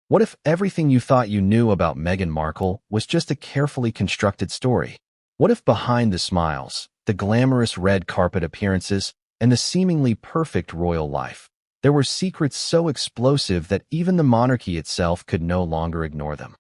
What if everything you thought you knew about Meghan Markle was just a carefully constructed story? What if behind the smiles, the glamorous red carpet appearances, and the seemingly perfect royal life, there were secrets so explosive that even the monarchy itself could no longer ignore them?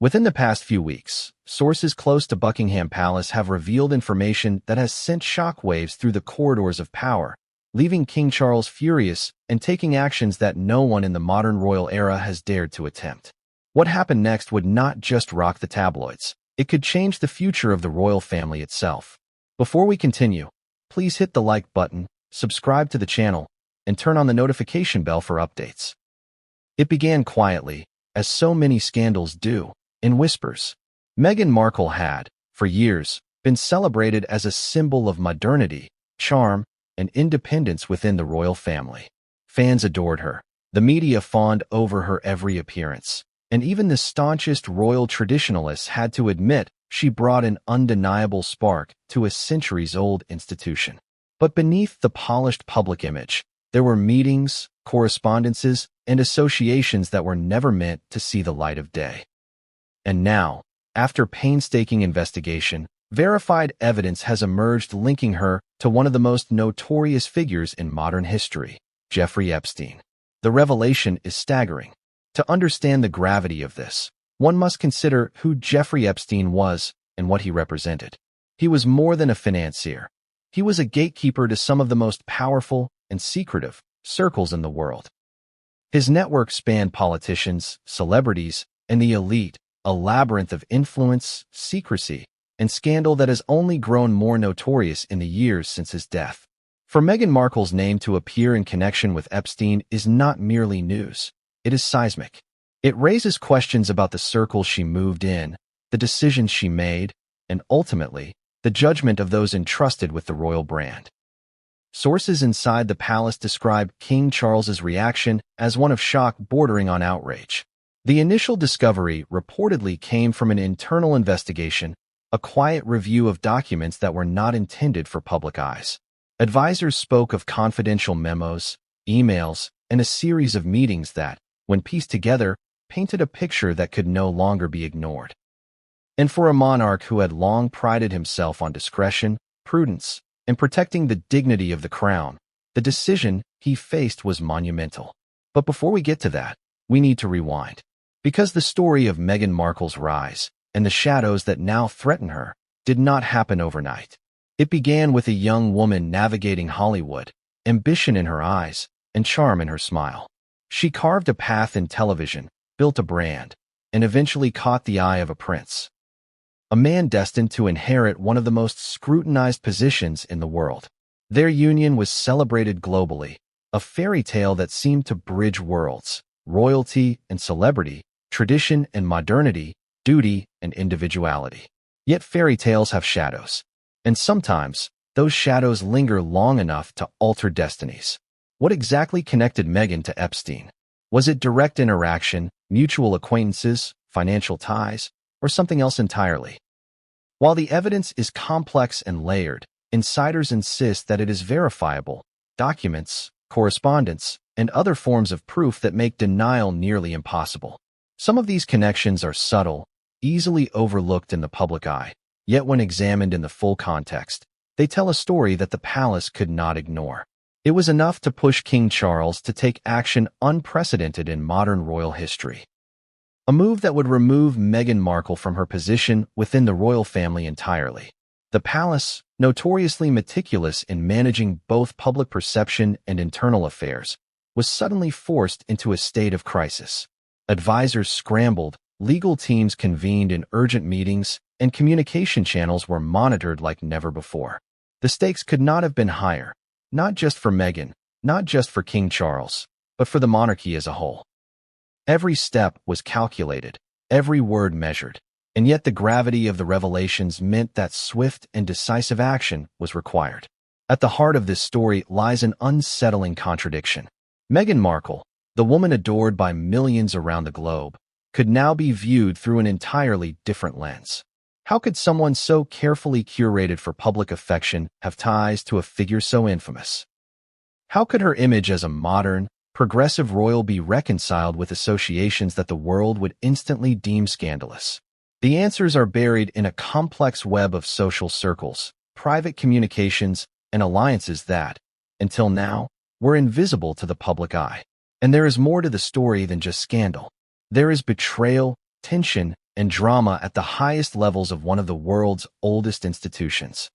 Within the past few weeks, sources close to Buckingham Palace have revealed information that has sent shockwaves through the corridors of power, leaving King Charles furious and taking actions that no one in the modern royal era has dared to attempt. What happened next would not just rock the tabloids, it could change the future of the royal family itself. Before we continue, please hit the like button, subscribe to the channel, and turn on the notification bell for updates. It began quietly, as so many scandals do, in whispers. Meghan Markle had, for years, been celebrated as a symbol of modernity, charm, and independence within the royal family. Fans adored her, the media fawned over her every appearance, and even the staunchest royal traditionalists had to admit she brought an undeniable spark to a centuries-old institution. But beneath the polished public image, there were meetings, correspondences, and associations that were never meant to see the light of day. And now, after painstaking investigation, verified evidence has emerged linking her to one of the most notorious figures in modern history, Jeffrey Epstein. The revelation is staggering. To understand the gravity of this, one must consider who Jeffrey Epstein was and what he represented. He was more than a financier. He was a gatekeeper to some of the most powerful and secretive circles in the world. His network spanned politicians, celebrities, and the elite, a labyrinth of influence, secrecy, and scandal that has only grown more notorious in the years since his death. For Meghan Markle's name to appear in connection with Epstein is not merely news, it is seismic. It raises questions about the circles she moved in, the decisions she made, and ultimately, the judgment of those entrusted with the royal brand. Sources inside the palace describe King Charles's reaction as one of shock bordering on outrage. The initial discovery reportedly came from an internal investigation, a quiet review of documents that were not intended for public eyes. Advisors spoke of confidential memos, emails, and a series of meetings that, when pieced together, painted a picture that could no longer be ignored. And for a monarch who had long prided himself on discretion, prudence, and protecting the dignity of the crown, the decision he faced was monumental. But before we get to that, we need to rewind. Because the story of Meghan Markle's rise and the shadows that now threaten her did not happen overnight. It began with a young woman navigating Hollywood, ambition in her eyes and charm in her smile. She carved a path in television, built a brand, and eventually caught the eye of a prince. A man destined to inherit one of the most scrutinized positions in the world. Their union was celebrated globally, a fairy tale that seemed to bridge worlds, royalty and celebrity, tradition and modernity, duty and individuality. Yet fairy tales have shadows, and sometimes those shadows linger long enough to alter destinies. What exactly connected Meghan to Epstein? Was it direct interaction, mutual acquaintances, financial ties, or something else entirely? While the evidence is complex and layered, insiders insist that it is verifiable, documents, correspondence, and other forms of proof that make denial nearly impossible. Some of these connections are subtle, easily overlooked in the public eye, yet when examined in the full context, they tell a story that the palace could not ignore. It was enough to push King Charles to take action unprecedented in modern royal history. A move that would remove Meghan Markle from her position within the royal family entirely. The palace, notoriously meticulous in managing both public perception and internal affairs, was suddenly forced into a state of crisis. Advisors scrambled, legal teams convened in urgent meetings, and communication channels were monitored like never before. The stakes could not have been higher, not just for Meghan, not just for King Charles, but for the monarchy as a whole. Every step was calculated, every word measured, and yet the gravity of the revelations meant that swift and decisive action was required. At the heart of this story lies an unsettling contradiction. Meghan Markle, the woman adored by millions around the globe, could now be viewed through an entirely different lens. How could someone so carefully curated for public affection have ties to a figure so infamous? How could her image as a modern, progressive royal be reconciled with associations that the world would instantly deem scandalous? The answers are buried in a complex web of social circles, private communications, and alliances that, until now, were invisible to the public eye. And there is more to the story than just scandal. There is betrayal, tension, and drama at the highest levels of one of the world's oldest institutions.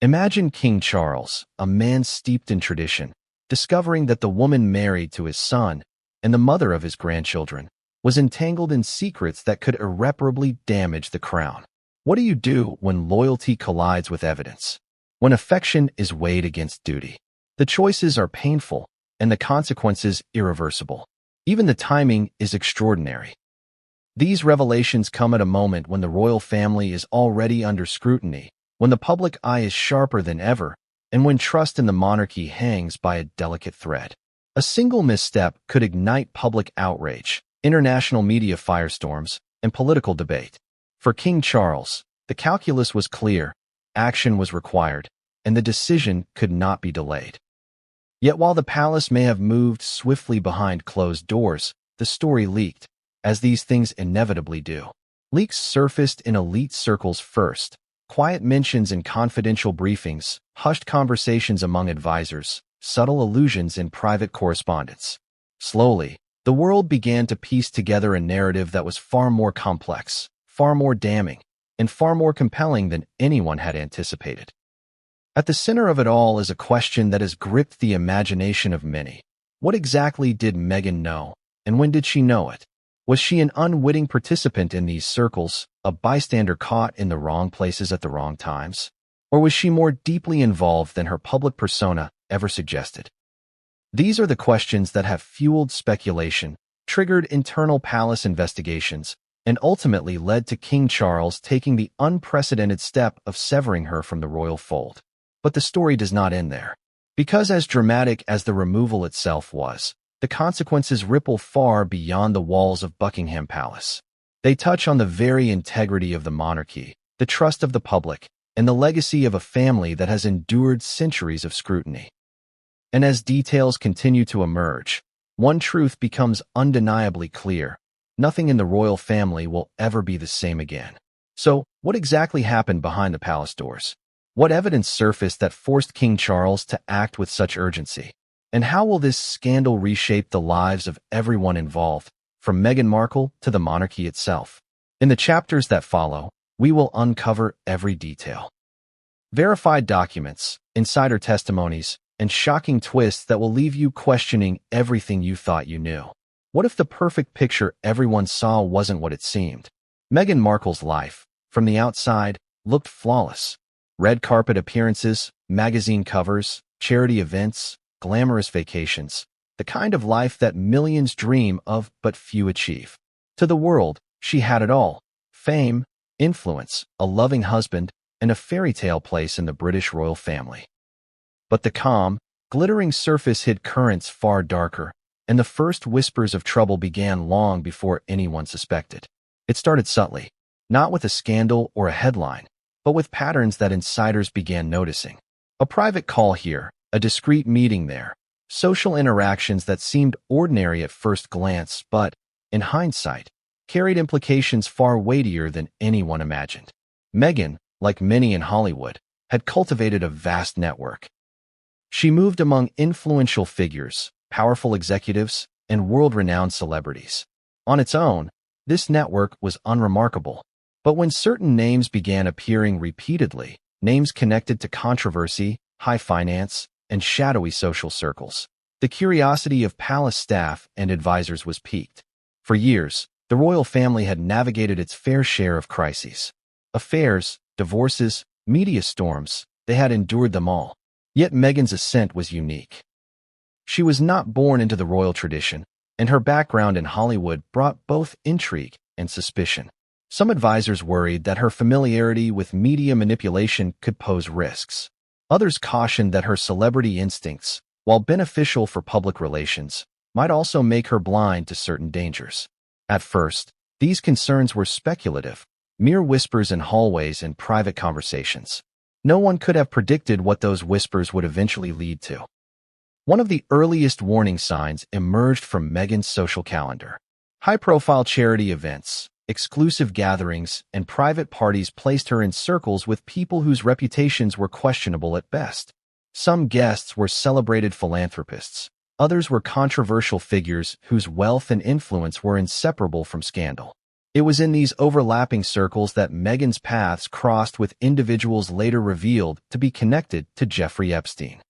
Imagine King Charles, a man steeped in tradition, discovering that the woman married to his son and the mother of his grandchildren was entangled in secrets that could irreparably damage the crown. What do you do when loyalty collides with evidence? When affection is weighed against duty? The choices are painful and the consequences irreversible. Even the timing is extraordinary. These revelations come at a moment when the royal family is already under scrutiny, when the public eye is sharper than ever, and when trust in the monarchy hangs by a delicate thread. A single misstep could ignite public outrage, international media firestorms, and political debate. For King Charles, the calculus was clear, action was required, and the decision could not be delayed. Yet while the palace may have moved swiftly behind closed doors, the story leaked, as these things inevitably do. Leaks surfaced in elite circles first, quiet mentions in confidential briefings, hushed conversations among advisors, subtle allusions in private correspondence. Slowly, the world began to piece together a narrative that was far more complex, far more damning, and far more compelling than anyone had anticipated. At the center of it all is a question that has gripped the imagination of many. What exactly did Meghan know, and when did she know it? Was she an unwitting participant in these circles, a bystander caught in the wrong places at the wrong times? Or was she more deeply involved than her public persona ever suggested? These are the questions that have fueled speculation, triggered internal palace investigations, and ultimately led to King Charles taking the unprecedented step of severing her from the royal fold. But the story does not end there. Because as dramatic as the removal itself was, the consequences ripple far beyond the walls of Buckingham Palace. They touch on the very integrity of the monarchy, the trust of the public, and the legacy of a family that has endured centuries of scrutiny. And as details continue to emerge, one truth becomes undeniably clear: nothing in the royal family will ever be the same again. So, what exactly happened behind the palace doors? What evidence surfaced that forced King Charles to act with such urgency? And how will this scandal reshape the lives of everyone involved, from Meghan Markle to the monarchy itself? In the chapters that follow, we will uncover every detail. Verified documents, insider testimonies, and shocking twists that will leave you questioning everything you thought you knew. What if the perfect picture everyone saw wasn't what it seemed? Meghan Markle's life, from the outside, looked flawless. Red carpet appearances, magazine covers, charity events, glamorous vacations, the kind of life that millions dream of but few achieve. To the world, she had it all: fame, influence, a loving husband, and a fairy tale place in the British royal family. But the calm, glittering surface hid currents far darker, and the first whispers of trouble began long before anyone suspected. It started subtly, not with a scandal or a headline, but with patterns that insiders began noticing. A private call here, a discreet meeting there, social interactions that seemed ordinary at first glance but, in hindsight, carried implications far weightier than anyone imagined. Meghan, like many in Hollywood, had cultivated a vast network. She moved among influential figures, powerful executives, and world-renowned celebrities. On its own, this network was unremarkable. But when certain names began appearing repeatedly, names connected to controversy, high finance, and shadowy social circles, the curiosity of palace staff and advisors was piqued. For years, the royal family had navigated its fair share of crises. Affairs, divorces, media storms, they had endured them all. Yet Meghan's ascent was unique. She was not born into the royal tradition, and her background in Hollywood brought both intrigue and suspicion. Some advisors worried that her familiarity with media manipulation could pose risks. Others cautioned that her celebrity instincts, while beneficial for public relations, might also make her blind to certain dangers. At first, these concerns were speculative, mere whispers in hallways and private conversations. No one could have predicted what those whispers would eventually lead to. One of the earliest warning signs emerged from Meghan's social calendar. High-profile charity events, exclusive gatherings, and private parties placed her in circles with people whose reputations were questionable at best. Some guests were celebrated philanthropists. Others were controversial figures whose wealth and influence were inseparable from scandal. It was in these overlapping circles that Meghan's paths crossed with individuals later revealed to be connected to Jeffrey Epstein.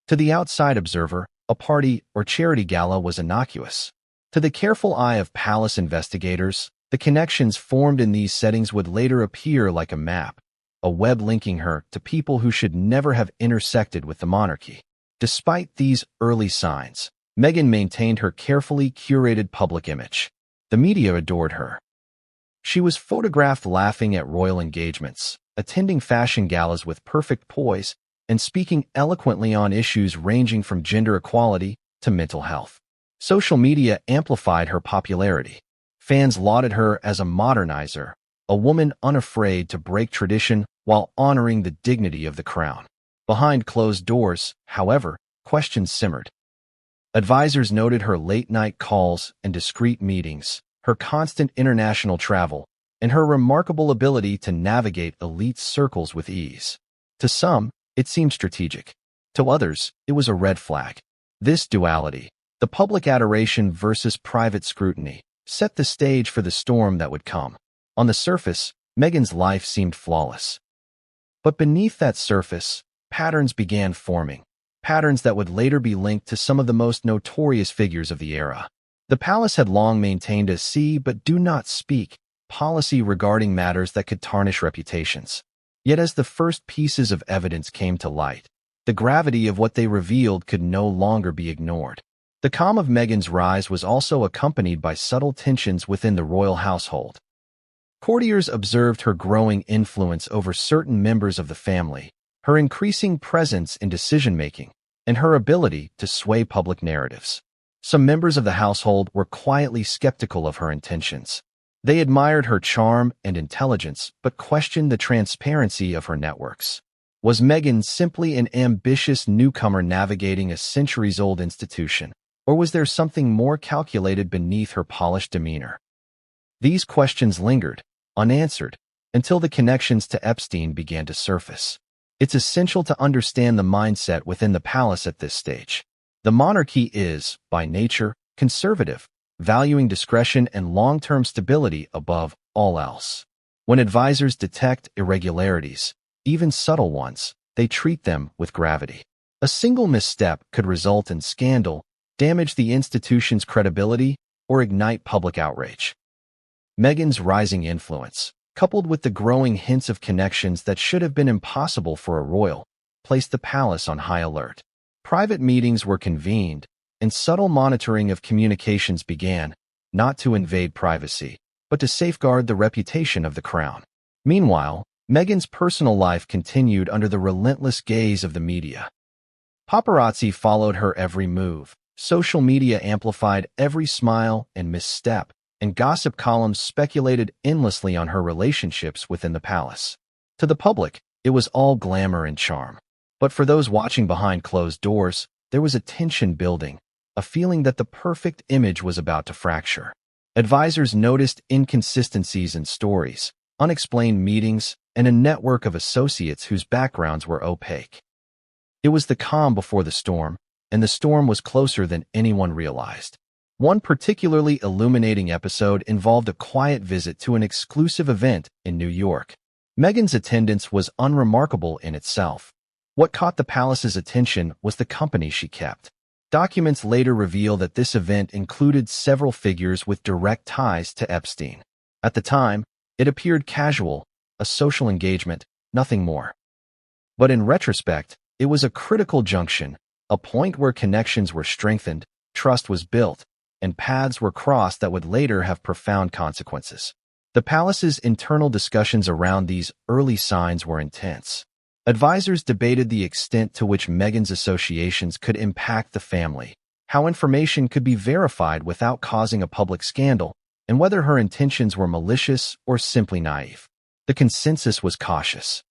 To the outside observer, a party or charity gala was innocuous. To the careful eye of palace investigators, the connections formed in these settings would later appear like a map, a web linking her to people who should never have intersected with the monarchy. Despite these early signs, Meghan maintained her carefully curated public image. The media adored her. She was photographed laughing at royal engagements, attending fashion galas with perfect poise, and speaking eloquently on issues ranging from gender equality to mental health. Social media amplified her popularity. Fans lauded her as a modernizer, a woman unafraid to break tradition while honoring the dignity of the crown. Behind closed doors, however, questions simmered. Advisors noted her late-night calls and discreet meetings, her constant international travel, and her remarkable ability to navigate elite circles with ease. To some, it seemed strategic. To others, it was a red flag. This duality, the public adoration versus private scrutiny, set the stage for the storm that would come. On the surface, Meghan's life seemed flawless. But beneath that surface, patterns began forming, patterns that would later be linked to some of the most notorious figures of the era. The palace had long maintained a see but do not speak policy regarding matters that could tarnish reputations. Yet as the first pieces of evidence came to light, the gravity of what they revealed could no longer be ignored. The calm of Meghan's rise was also accompanied by subtle tensions within the royal household. Courtiers observed her growing influence over certain members of the family, her increasing presence in decision-making, and her ability to sway public narratives. Some members of the household were quietly skeptical of her intentions. They admired her charm and intelligence, but questioned the transparency of her networks. Was Meghan simply an ambitious newcomer navigating a centuries-old institution, or was there something more calculated beneath her polished demeanor? These questions lingered, unanswered, until the connections to Epstein began to surface. It's essential to understand the mindset within the palace at this stage. The monarchy is, by nature, conservative, valuing discretion and long-term stability above all else. When advisors detect irregularities, even subtle ones, they treat them with gravity. A single misstep could result in scandal, damage the institution's credibility, or ignite public outrage. Meghan's rising influence, coupled with the growing hints of connections that should have been impossible for a royal, placed the palace on high alert. Private meetings were convened, and subtle monitoring of communications began, not to invade privacy, but to safeguard the reputation of the crown. Meanwhile, Meghan's personal life continued under the relentless gaze of the media. Paparazzi followed her every move, social media amplified every smile and misstep, and gossip columns speculated endlessly on her relationships within the palace. To the public, it was all glamour and charm. But for those watching behind closed doors, there was a tension building, a feeling that the perfect image was about to fracture. Advisors noticed inconsistencies in stories, unexplained meetings, and a network of associates whose backgrounds were opaque. It was the calm before the storm, and the storm was closer than anyone realized. One particularly illuminating episode involved a quiet visit to an exclusive event in New York. Meghan's attendance was unremarkable in itself. What caught the palace's attention was the company she kept. Documents later reveal that this event included several figures with direct ties to Epstein. At the time, it appeared casual, a social engagement, nothing more. But in retrospect, it was a critical junction, a point where connections were strengthened, trust was built, and paths were crossed that would later have profound consequences. The palace's internal discussions around these early signs were intense. Advisors debated the extent to which Meghan's associations could impact the family, how information could be verified without causing a public scandal, and whether her intentions were malicious or simply naive. The consensus was cautious.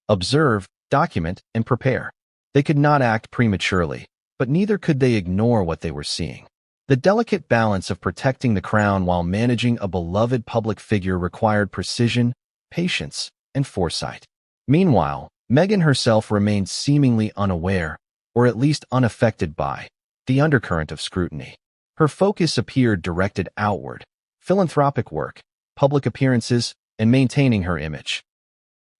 Observe, document, and prepare. They could not act prematurely, but neither could they ignore what they were seeing. The delicate balance of protecting the crown while managing a beloved public figure required precision, patience, and foresight. Meanwhile, Meghan herself remained seemingly unaware, or at least unaffected by, the undercurrent of scrutiny. Her focus appeared directed outward: philanthropic work, public appearances, and maintaining her image.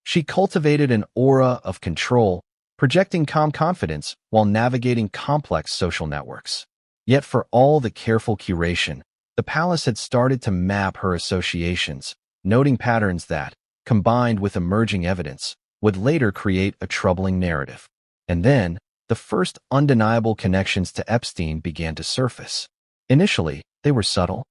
She cultivated an aura of control, projecting calm confidence while navigating complex social networks. Yet for all the careful curation, the palace had started to map her associations, noting patterns that, combined with emerging evidence, would later create a troubling narrative. And then, the first undeniable connections to Epstein began to surface. Initially, they were subtle.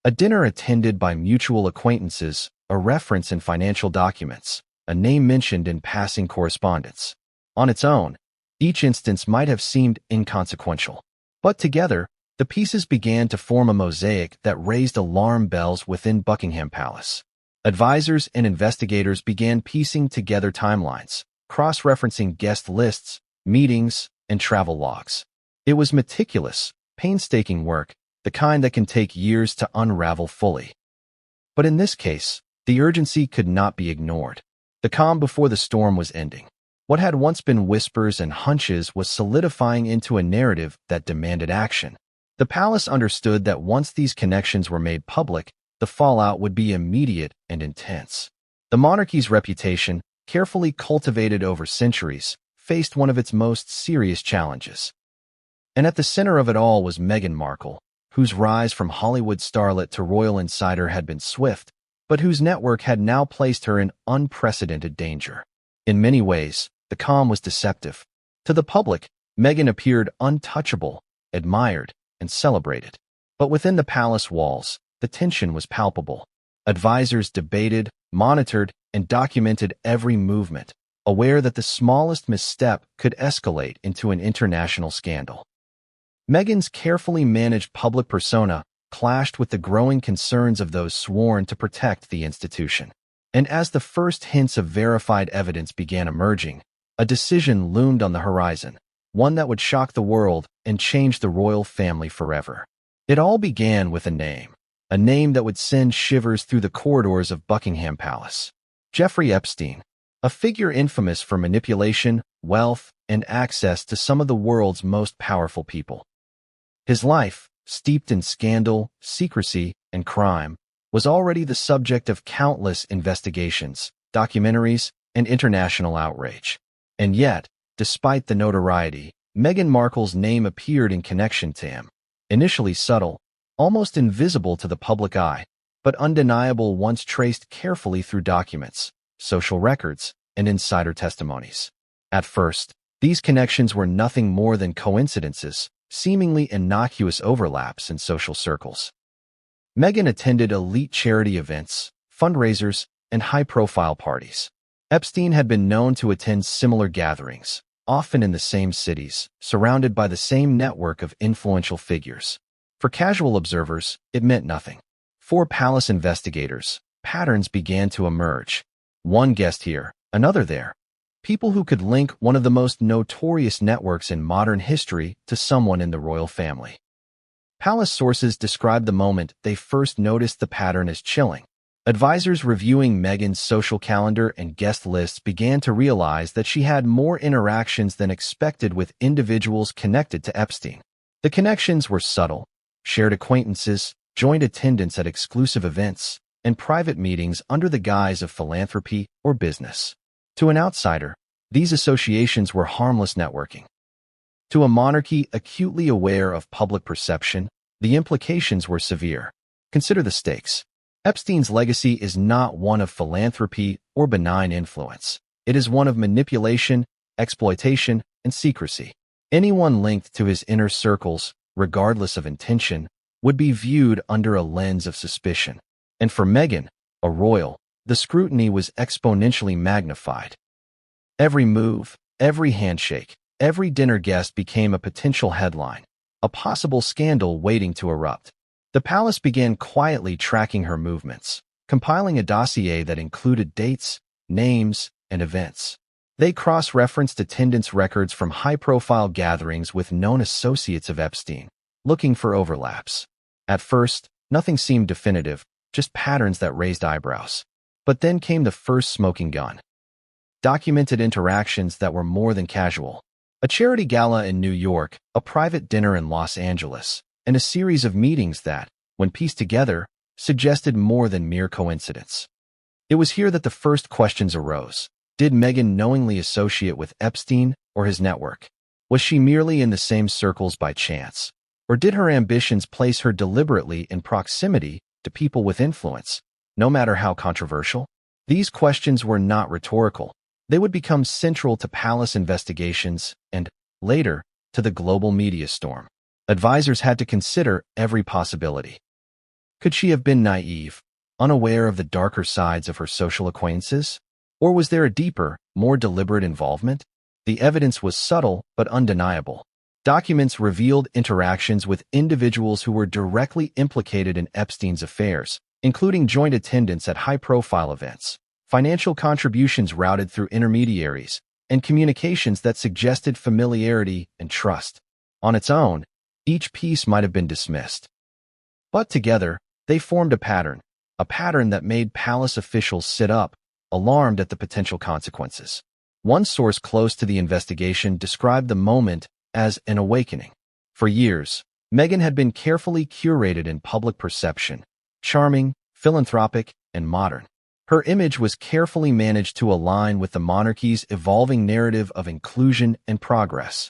A dinner attended by mutual acquaintances, a reference in financial documents, a name mentioned in passing correspondence. On its own, each instance might have seemed inconsequential. But together, the pieces began to form a mosaic that raised alarm bells within Buckingham Palace. Advisors and investigators began piecing together timelines, cross-referencing guest lists, meetings, and travel logs. It was meticulous, painstaking work, the kind that can take years to unravel fully. But in this case, the urgency could not be ignored. The calm before the storm was ending. What had once been whispers and hunches was solidifying into a narrative that demanded action. The palace understood that once these connections were made public, the fallout would be immediate and intense. The monarchy's reputation, carefully cultivated over centuries, faced one of its most serious challenges. And at the center of it all was Meghan Markle, whose rise from Hollywood starlet to royal insider had been swift, but whose network had now placed her in unprecedented danger. In many ways, the calm was deceptive. To the public, Meghan appeared untouchable, admired, and celebrated. But within the palace walls, the tension was palpable. Advisors debated, monitored, and documented every movement, aware that the smallest misstep could escalate into an international scandal. Meghan's carefully managed public persona clashed with the growing concerns of those sworn to protect the institution. And as the first hints of verified evidence began emerging, a decision loomed on the horizon, one that would shock the world and change the royal family forever. It all began with a name that would send shivers through the corridors of Buckingham Palace. Jeffrey Epstein, a figure infamous for manipulation, wealth, and access to some of the world's most powerful people. His life, steeped in scandal, secrecy, and crime, was already the subject of countless investigations, documentaries, and international outrage. And yet, despite the notoriety, Meghan Markle's name appeared in connection to him. Initially subtle, almost invisible to the public eye, but undeniable once traced carefully through documents, social records, and insider testimonies. At first, these connections were nothing more than coincidences, seemingly innocuous overlaps in social circles. Meghan attended elite charity events, fundraisers, and high-profile parties. Epstein had been known to attend similar gatherings, often in the same cities, surrounded by the same network of influential figures. For casual observers, it meant nothing. For palace investigators, patterns began to emerge. One guest here, another there. People who could link one of the most notorious networks in modern history to someone in the royal family. Palace sources described the moment they first noticed the pattern as chilling. Advisors reviewing Meghan's social calendar and guest lists began to realize that she had more interactions than expected with individuals connected to Epstein. The connections were subtle: shared acquaintances, joint attendance at exclusive events, and private meetings under the guise of philanthropy or business. To an outsider, these associations were harmless networking. To a monarchy acutely aware of public perception, the implications were severe. Consider the stakes. Epstein's legacy is not one of philanthropy or benign influence. It is one of manipulation, exploitation, and secrecy. Anyone linked to his inner circles, regardless of intention, would be viewed under a lens of suspicion. And for Meghan, a royal, the scrutiny was exponentially magnified. Every move, every handshake, every dinner guest became a potential headline, a possible scandal waiting to erupt. The palace began quietly tracking her movements, compiling a dossier that included dates, names, and events. They cross-referenced attendance records from high-profile gatherings with known associates of Epstein, looking for overlaps. At first, nothing seemed definitive, just patterns that raised eyebrows. But then came the first smoking gun. Documented interactions that were more than casual. A charity gala in New York, a private dinner in Los Angeles, and a series of meetings that, when pieced together, suggested more than mere coincidence. It was here that the first questions arose. Did Meghan knowingly associate with Epstein or his network? Was she merely in the same circles by chance? Or did her ambitions place her deliberately in proximity to people with influence, no matter how controversial? These questions were not rhetorical. They would become central to palace investigations and, later, to the global media storm. Advisors had to consider every possibility. Could she have been naive, unaware of the darker sides of her social acquaintances? Or was there a deeper, more deliberate involvement? The evidence was subtle but undeniable. Documents revealed interactions with individuals who were directly implicated in Epstein's affairs, including joint attendance at high-profile events, financial contributions routed through intermediaries, and communications that suggested familiarity and trust. On its own, each piece might have been dismissed. But together, they formed a pattern that made palace officials sit up, alarmed at the potential consequences. One source close to the investigation described the moment as an awakening. For years, Meghan had been carefully curated in public perception, charming, philanthropic, and modern. Her image was carefully managed to align with the monarchy's evolving narrative of inclusion and progress.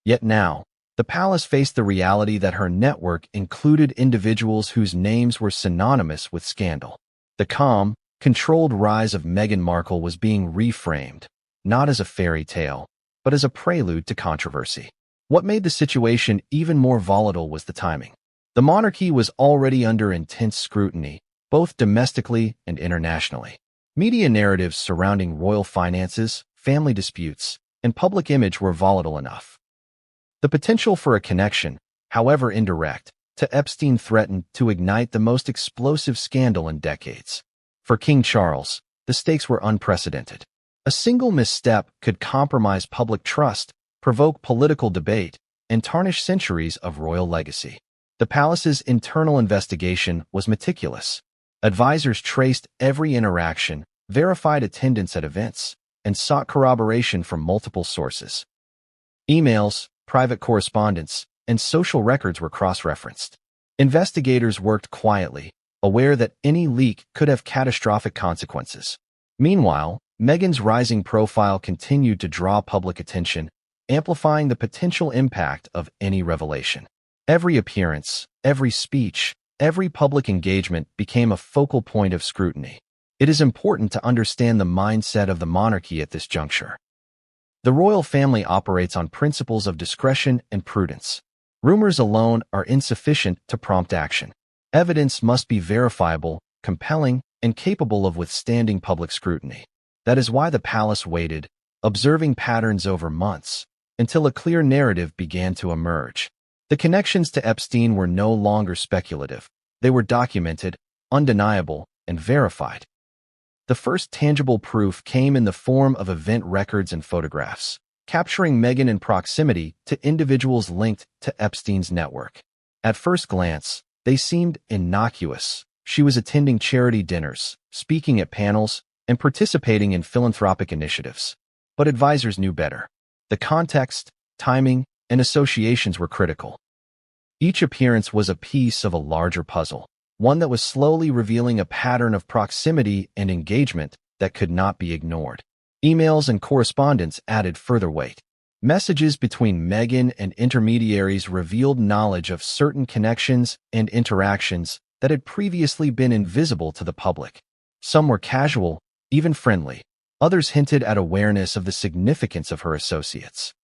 Yet now, the palace faced the reality that her network included individuals whose names were synonymous with scandal. The calm, controlled rise of Meghan Markle was being reframed, not as a fairy tale, but as a prelude to controversy. What made the situation even more volatile was the timing. The monarchy was already under intense scrutiny, both domestically and internationally. Media narratives surrounding royal finances, family disputes, and public image were volatile enough. The potential for a connection, however indirect, to Epstein threatened to ignite the most explosive scandal in decades. For King Charles, the stakes were unprecedented. A single misstep could compromise public trust, provoke political debate, and tarnish centuries of royal legacy. The palace's internal investigation was meticulous. Advisors traced every interaction, verified attendance at events, and sought corroboration from multiple sources. Emails, private correspondence, and social records were cross-referenced. Investigators worked quietly, aware that any leak could have catastrophic consequences. Meanwhile, Meghan's rising profile continued to draw public attention, amplifying the potential impact of any revelation. Every appearance, every speech, every public engagement became a focal point of scrutiny. It is important to understand the mindset of the monarchy at this juncture. The royal family operates on principles of discretion and prudence. Rumors alone are insufficient to prompt action. Evidence must be verifiable, compelling, and capable of withstanding public scrutiny. That is why the palace waited, observing patterns over months, until a clear narrative began to emerge. The connections to Epstein were no longer speculative. They were documented, undeniable, and verified. The first tangible proof came in the form of event records and photographs, capturing Meghan in proximity to individuals linked to Epstein's network. At first glance, they seemed innocuous. She was attending charity dinners, speaking at panels, and participating in philanthropic initiatives. But advisors knew better. The context, timing, and associations were critical. Each appearance was a piece of a larger puzzle, one that was slowly revealing a pattern of proximity and engagement that could not be ignored. Emails and correspondence added further weight. Messages between Meghan and intermediaries revealed knowledge of certain connections and interactions that had previously been invisible to the public. Some were casual, even friendly. Others hinted at awareness of the significance of her associates.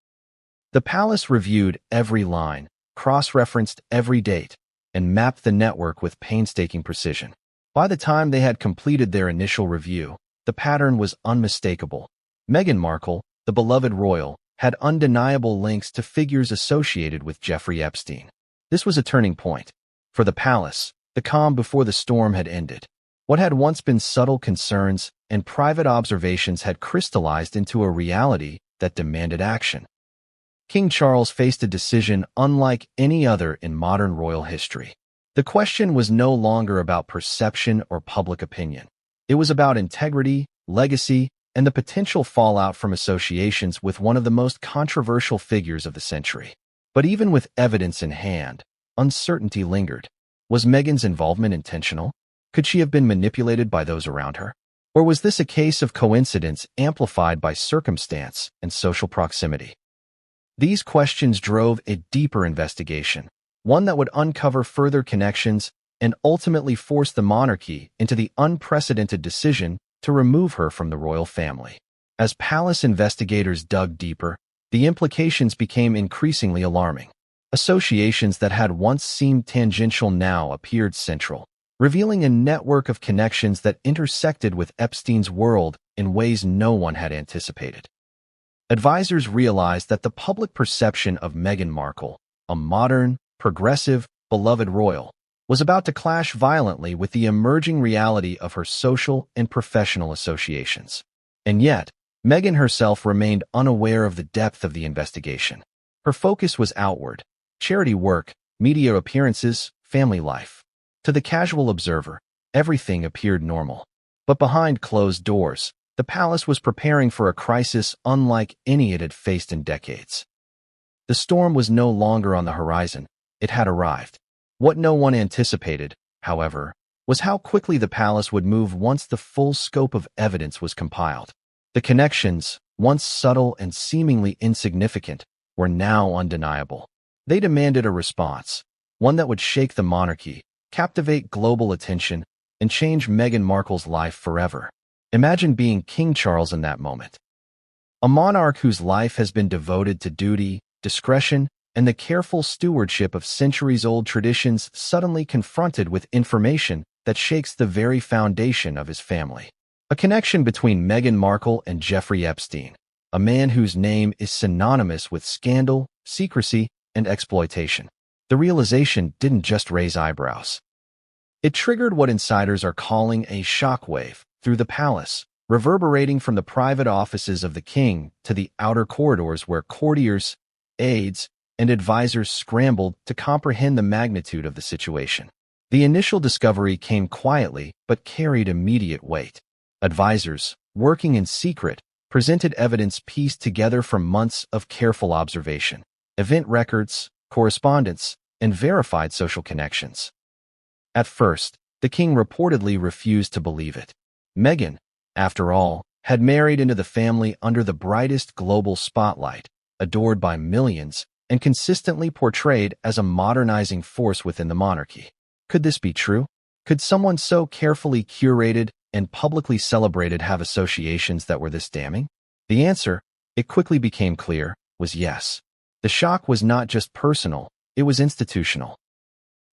The palace reviewed every line, cross-referenced every date, and mapped the network with painstaking precision. By the time they had completed their initial review, the pattern was unmistakable. Meghan Markle, the beloved royal, had undeniable links to figures associated with Jeffrey Epstein. This was a turning point. For the palace, the calm before the storm had ended. What had once been subtle concerns and private observations had crystallized into a reality that demanded action. King Charles faced a decision unlike any other in modern royal history. The question was no longer about perception or public opinion. It was about integrity, legacy, and the potential fallout from associations with one of the most controversial figures of the century. But even with evidence in hand, uncertainty lingered. Was Meghan's involvement intentional? Could she have been manipulated by those around her? Or was this a case of coincidence amplified by circumstance and social proximity? These questions drove a deeper investigation, one that would uncover further connections and ultimately force the monarchy into the unprecedented decision to remove her from the royal family. As palace investigators dug deeper, the implications became increasingly alarming. Associations that had once seemed tangential now appeared central, revealing a network of connections that intersected with Epstein's world in ways no one had anticipated. Advisors realized that the public perception of Meghan Markle, a modern, progressive, beloved royal, was about to clash violently with the emerging reality of her social and professional associations. And yet, Meghan herself remained unaware of the depth of the investigation. Her focus was outward: charity work, media appearances, family life. To the casual observer, everything appeared normal. But behind closed doors, the palace was preparing for a crisis unlike any it had faced in decades. The storm was no longer on the horizon. It had arrived. What no one anticipated, however, was how quickly the palace would move once the full scope of evidence was compiled. The connections, once subtle and seemingly insignificant, were now undeniable. They demanded a response, one that would shake the monarchy, captivate global attention, and change Meghan Markle's life forever. Imagine being King Charles in that moment. A monarch whose life has been devoted to duty, discretion, and the careful stewardship of centuries-old traditions suddenly confronted with information that shakes the very foundation of his family. A connection between Meghan Markle and Jeffrey Epstein, a man whose name is synonymous with scandal, secrecy, and exploitation. The realization didn't just raise eyebrows. It triggered what insiders are calling a shockwave through the palace, reverberating from the private offices of the king to the outer corridors where courtiers, aides, and advisors scrambled to comprehend the magnitude of the situation. The initial discovery came quietly but carried immediate weight. Advisors, working in secret, presented evidence pieced together from months of careful observation, event records, correspondence, and verified social connections. At first, the king reportedly refused to believe it. Meghan, after all, had married into the family under the brightest global spotlight, adored by millions, and consistently portrayed as a modernizing force within the monarchy. Could this be true? Could someone so carefully curated and publicly celebrated have associations that were this damning? The answer, it quickly became clear, was yes. The shock was not just personal, it was institutional.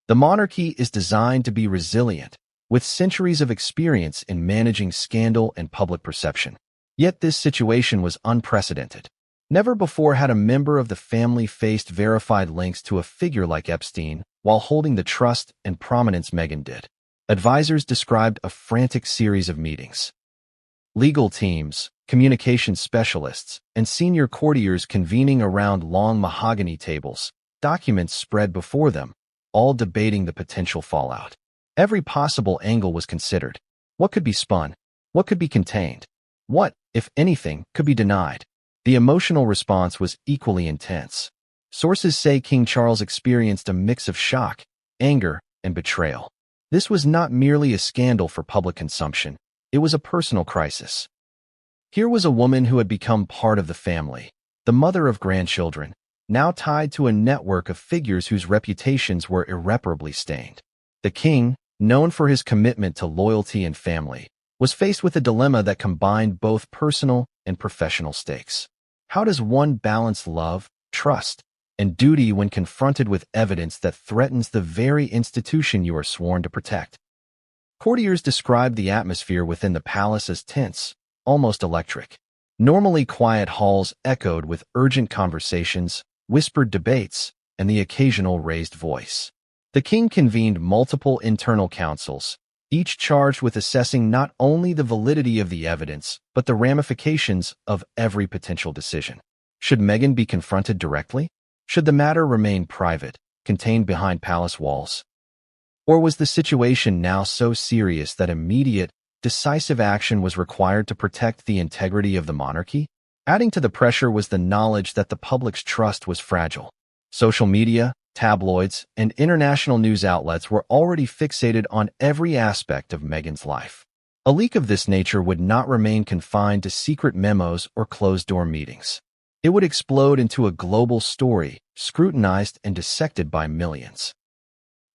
The monarchy is designed to be resilient, with centuries of experience in managing scandal and public perception. Yet this situation was unprecedented. Never before had a member of the family faced verified links to a figure like Epstein while holding the trust and prominence Meghan did. Advisors described a frantic series of meetings. Legal teams, communications specialists, and senior courtiers convening around long mahogany tables, documents spread before them, all debating the potential fallout. Every possible angle was considered. What could be spun? What could be contained? What, if anything, could be denied? The emotional response was equally intense. Sources say King Charles experienced a mix of shock, anger, and betrayal. This was not merely a scandal for public consumption. It was a personal crisis. Here was a woman who had become part of the family, the mother of grandchildren, now tied to a network of figures whose reputations were irreparably stained. The king, known for his commitment to loyalty and family, was faced with a dilemma that combined both personal and professional stakes. How does one balance love, trust, and duty when confronted with evidence that threatens the very institution you are sworn to protect? Courtiers described the atmosphere within the palace as tense, almost electric. Normally quiet halls echoed with urgent conversations, whispered debates, and the occasional raised voice. The king convened multiple internal councils, each charged with assessing not only the validity of the evidence, but the ramifications of every potential decision. Should Meghan be confronted directly? Should the matter remain private, contained behind palace walls? Or was the situation now so serious that immediate, decisive action was required to protect the integrity of the monarchy? Adding to the pressure was the knowledge that the public's trust was fragile. Social media, tabloids, and international news outlets were already fixated on every aspect of Meghan's life. A leak of this nature would not remain confined to secret memos or closed-door meetings. It would explode into a global story, scrutinized and dissected by millions.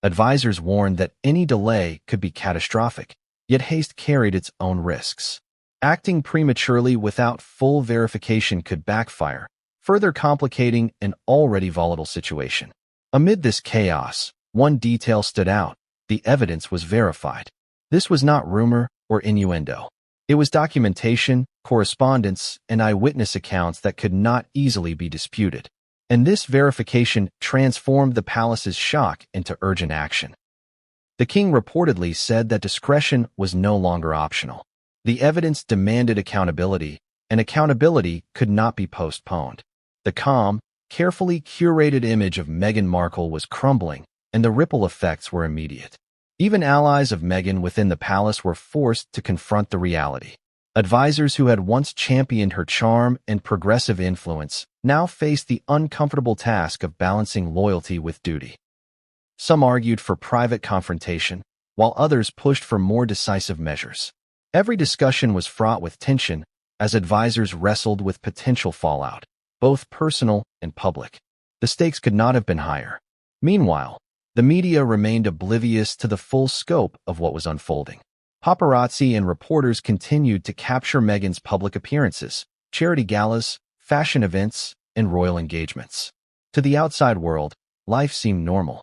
Advisors warned that any delay could be catastrophic, yet haste carried its own risks. Acting prematurely without full verification could backfire, further complicating an already volatile situation. Amid this chaos, one detail stood out: the evidence was verified. This was not rumor or innuendo. It was documentation, correspondence, and eyewitness accounts that could not easily be disputed. And this verification transformed the palace's shock into urgent action. The king reportedly said that discretion was no longer optional. The evidence demanded accountability, and accountability could not be postponed. The calm, carefully curated image of Meghan Markle was crumbling, and the ripple effects were immediate. Even allies of Meghan within the palace were forced to confront the reality. Advisors who had once championed her charm and progressive influence now faced the uncomfortable task of balancing loyalty with duty. Some argued for private confrontation, while others pushed for more decisive measures. Every discussion was fraught with tension as advisors wrestled with potential fallout, both personal and public. The stakes could not have been higher. Meanwhile, the media remained oblivious to the full scope of what was unfolding. Paparazzi and reporters continued to capture Meghan's public appearances, charity galas, fashion events, and royal engagements. To the outside world, life seemed normal.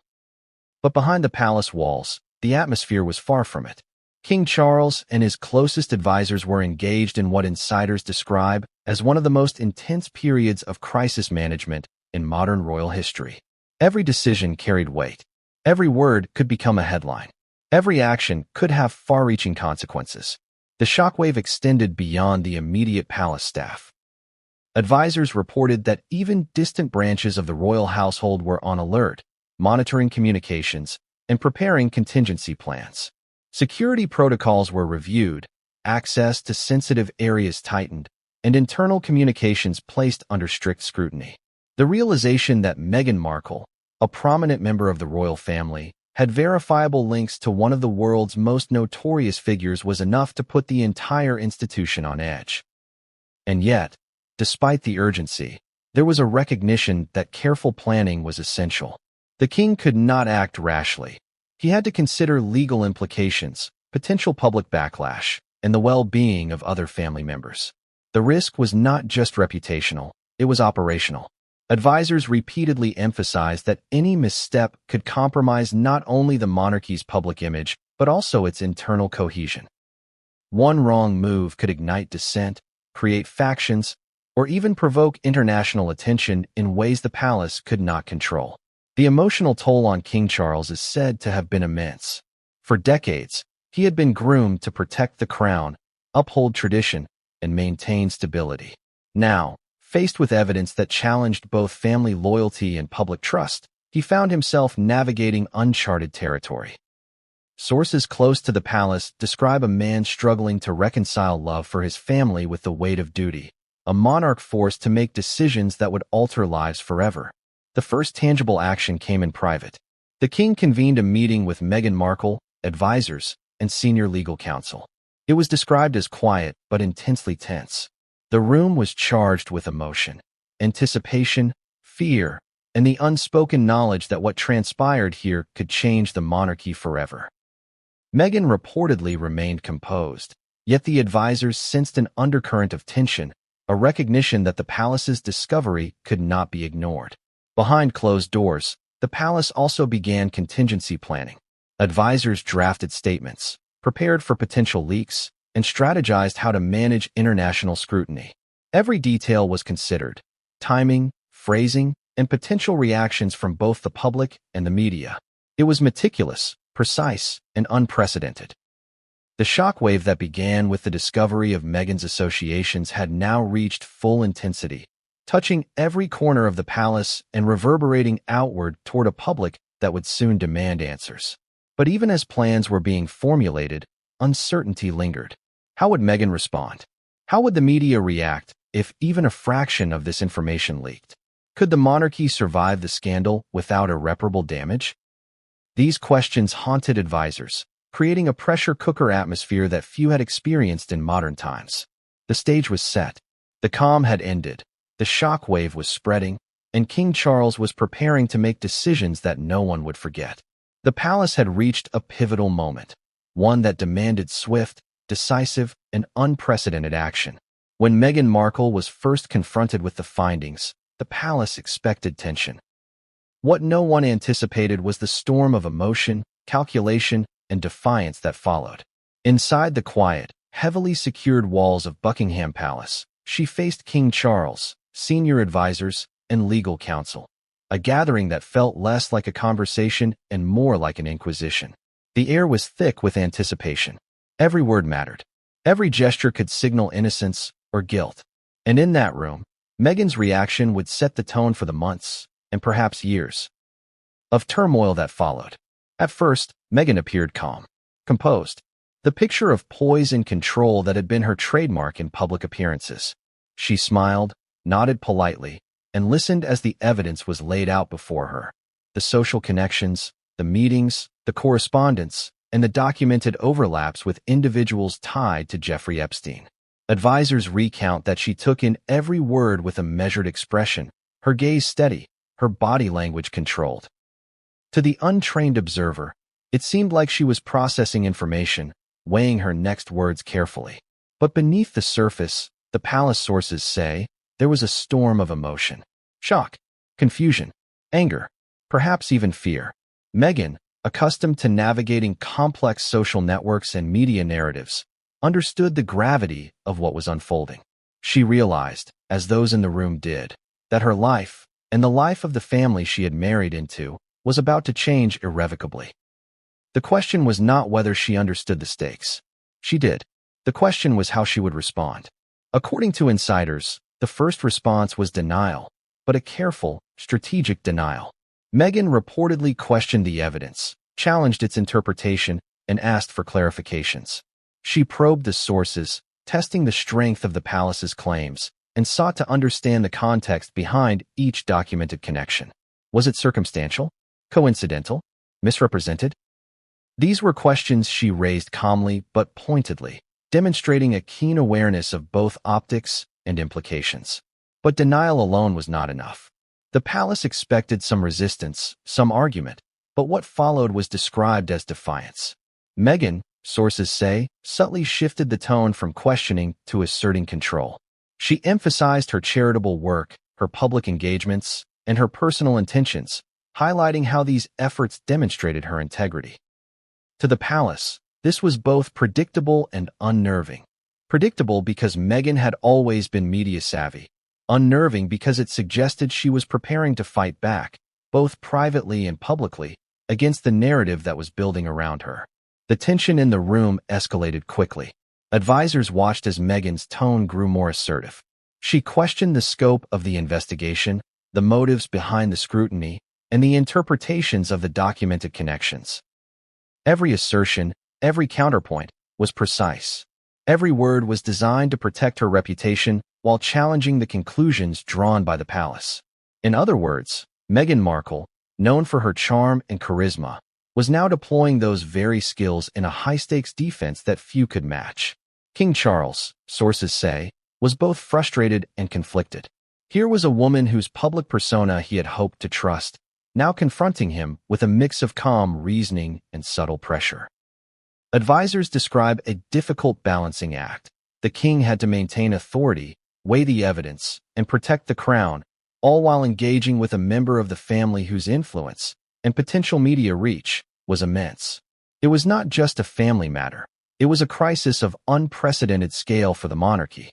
But behind the palace walls, the atmosphere was far from it. King Charles and his closest advisors were engaged in what insiders describe as one of the most intense periods of crisis management in modern royal history. Every decision carried weight. Every word could become a headline. Every action could have far-reaching consequences. The shockwave extended beyond the immediate palace staff. Advisors reported that even distant branches of the royal household were on alert, monitoring communications and preparing contingency plans. Security protocols were reviewed, access to sensitive areas tightened, and internal communications placed under strict scrutiny. The realization that Meghan Markle, a prominent member of the royal family, had verifiable links to one of the world's most notorious figures was enough to put the entire institution on edge. And yet, despite the urgency, there was a recognition that careful planning was essential. The king could not act rashly. He had to consider legal implications, potential public backlash, and the well-being of other family members. The risk was not just reputational, it was operational. Advisors repeatedly emphasized that any misstep could compromise not only the monarchy's public image, but also its internal cohesion. One wrong move could ignite dissent, create factions, or even provoke international attention in ways the palace could not control. The emotional toll on King Charles is said to have been immense. For decades, he had been groomed to protect the crown, uphold tradition, and maintain stability. Now, faced with evidence that challenged both family loyalty and public trust, he found himself navigating uncharted territory. Sources close to the palace describe a man struggling to reconcile love for his family with the weight of duty, a monarch forced to make decisions that would alter lives forever. The first tangible action came in private. The king convened a meeting with Meghan Markle, advisors, and senior legal counsel. It was described as quiet but intensely tense. The room was charged with emotion, anticipation, fear, and the unspoken knowledge that what transpired here could change the monarchy forever. Meghan reportedly remained composed, yet the advisors sensed an undercurrent of tension, a recognition that the palace's discovery could not be ignored. Behind closed doors, the palace also began contingency planning. Advisors drafted statements, prepared for potential leaks, and strategized how to manage international scrutiny. Every detail was considered: timing, phrasing, and potential reactions from both the public and the media. It was meticulous, precise, and unprecedented. The shockwave that began with the discovery of Meghan's associations had now reached full intensity, touching every corner of the palace and reverberating outward toward a public that would soon demand answers. But even as plans were being formulated, uncertainty lingered. How would Meghan respond? How would the media react if even a fraction of this information leaked? Could the monarchy survive the scandal without irreparable damage? These questions haunted advisors, creating a pressure cooker atmosphere that few had experienced in modern times. The stage was set. The calm had ended. The shock wave was spreading, and King Charles was preparing to make decisions that no one would forget. The palace had reached a pivotal moment, one that demanded swift, decisive, and unprecedented action. When Meghan Markle was first confronted with the findings, the palace expected tension. What no one anticipated was the storm of emotion, calculation, and defiance that followed. Inside the quiet, heavily secured walls of Buckingham Palace, she faced King Charles, senior advisors, and legal counsel. A gathering that felt less like a conversation and more like an inquisition. The air was thick with anticipation. Every word mattered. Every gesture could signal innocence or guilt. And in that room, Meghan's reaction would set the tone for the months, and perhaps years, of turmoil that followed. At first, Meghan appeared calm, composed, the picture of poise and control that had been her trademark in public appearances. She smiled, nodded politely, and listened as the evidence was laid out before her. The social connections, the meetings, the correspondence, and the documented overlaps with individuals tied to Jeffrey Epstein. Advisors recount that she took in every word with a measured expression, her gaze steady, her body language controlled. To the untrained observer, it seemed like she was processing information, weighing her next words carefully. But beneath the surface, the palace sources say, there was a storm of emotion. Shock, confusion, anger, perhaps even fear. Meghan, accustomed to navigating complex social networks and media narratives, understood the gravity of what was unfolding. She realized, as those in the room did, that her life, and the life of the family she had married into, was about to change irrevocably. The question was not whether she understood the stakes. She did. The question was how she would respond. According to insiders, the first response was denial, but a careful, strategic denial. Meghan reportedly questioned the evidence, challenged its interpretation, and asked for clarifications. She probed the sources, testing the strength of the palace's claims, and sought to understand the context behind each documented connection. Was it circumstantial? Coincidental? Misrepresented? These were questions she raised calmly but pointedly, demonstrating a keen awareness of both optics and implications. But denial alone was not enough. The palace expected some resistance, some argument, but what followed was described as defiance. Meghan, sources say, subtly shifted the tone from questioning to asserting control. She emphasized her charitable work, her public engagements, and her personal intentions, highlighting how these efforts demonstrated her integrity. To the palace, this was both predictable and unnerving. Predictable because Meghan had always been media savvy. Unnerving because it suggested she was preparing to fight back, both privately and publicly, against the narrative that was building around her. The tension in the room escalated quickly. Advisors watched as Meghan's tone grew more assertive. She questioned the scope of the investigation, the motives behind the scrutiny, and the interpretations of the documented connections. Every assertion, every counterpoint, was precise. Every word was designed to protect her reputation while challenging the conclusions drawn by the palace. In other words, Meghan Markle, known for her charm and charisma, was now deploying those very skills in a high-stakes defense that few could match. King Charles, sources say, was both frustrated and conflicted. Here was a woman whose public persona he had hoped to trust, now confronting him with a mix of calm reasoning and subtle pressure. Advisors describe a difficult balancing act. The king had to maintain authority, weigh the evidence, and protect the crown, all while engaging with a member of the family whose influence and potential media reach was immense. It was not just a family matter. It was a crisis of unprecedented scale for the monarchy.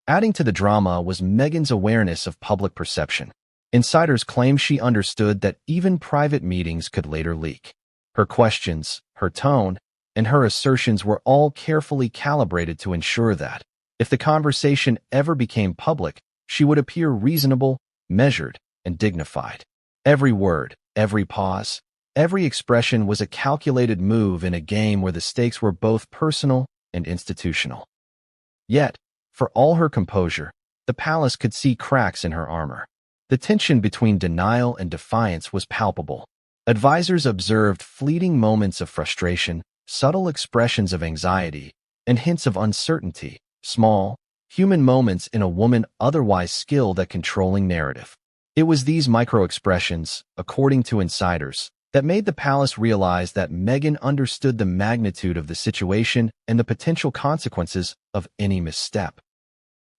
Adding to the drama was Meghan's awareness of public perception. Insiders claim she understood that even private meetings could later leak. Her questions, her tone, and her assertions were all carefully calibrated to ensure that, if the conversation ever became public, she would appear reasonable, measured, and dignified. Every word, every pause, every expression was a calculated move in a game where the stakes were both personal and institutional. Yet, for all her composure, the palace could see cracks in her armor. The tension between denial and defiance was palpable. Advisors observed fleeting moments of frustration, subtle expressions of anxiety, and hints of uncertainty, small, human moments in a woman otherwise skilled at controlling narrative. It was these micro-expressions, according to insiders, that made the palace realize that Meghan understood the magnitude of the situation and the potential consequences of any misstep.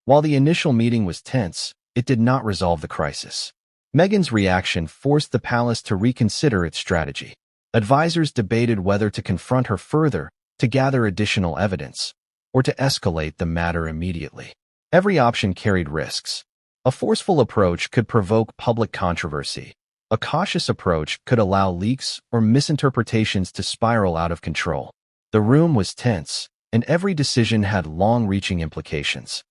While the initial meeting was tense, it did not resolve the crisis. Meghan's reaction forced the palace to reconsider its strategy. Advisors debated whether to confront her further, to gather additional evidence, or to escalate the matter immediately. Every option carried risks. A forceful approach could provoke public controversy. A cautious approach could allow leaks or misinterpretations to spiral out of control. The room was tense, and every decision had long-reaching implications.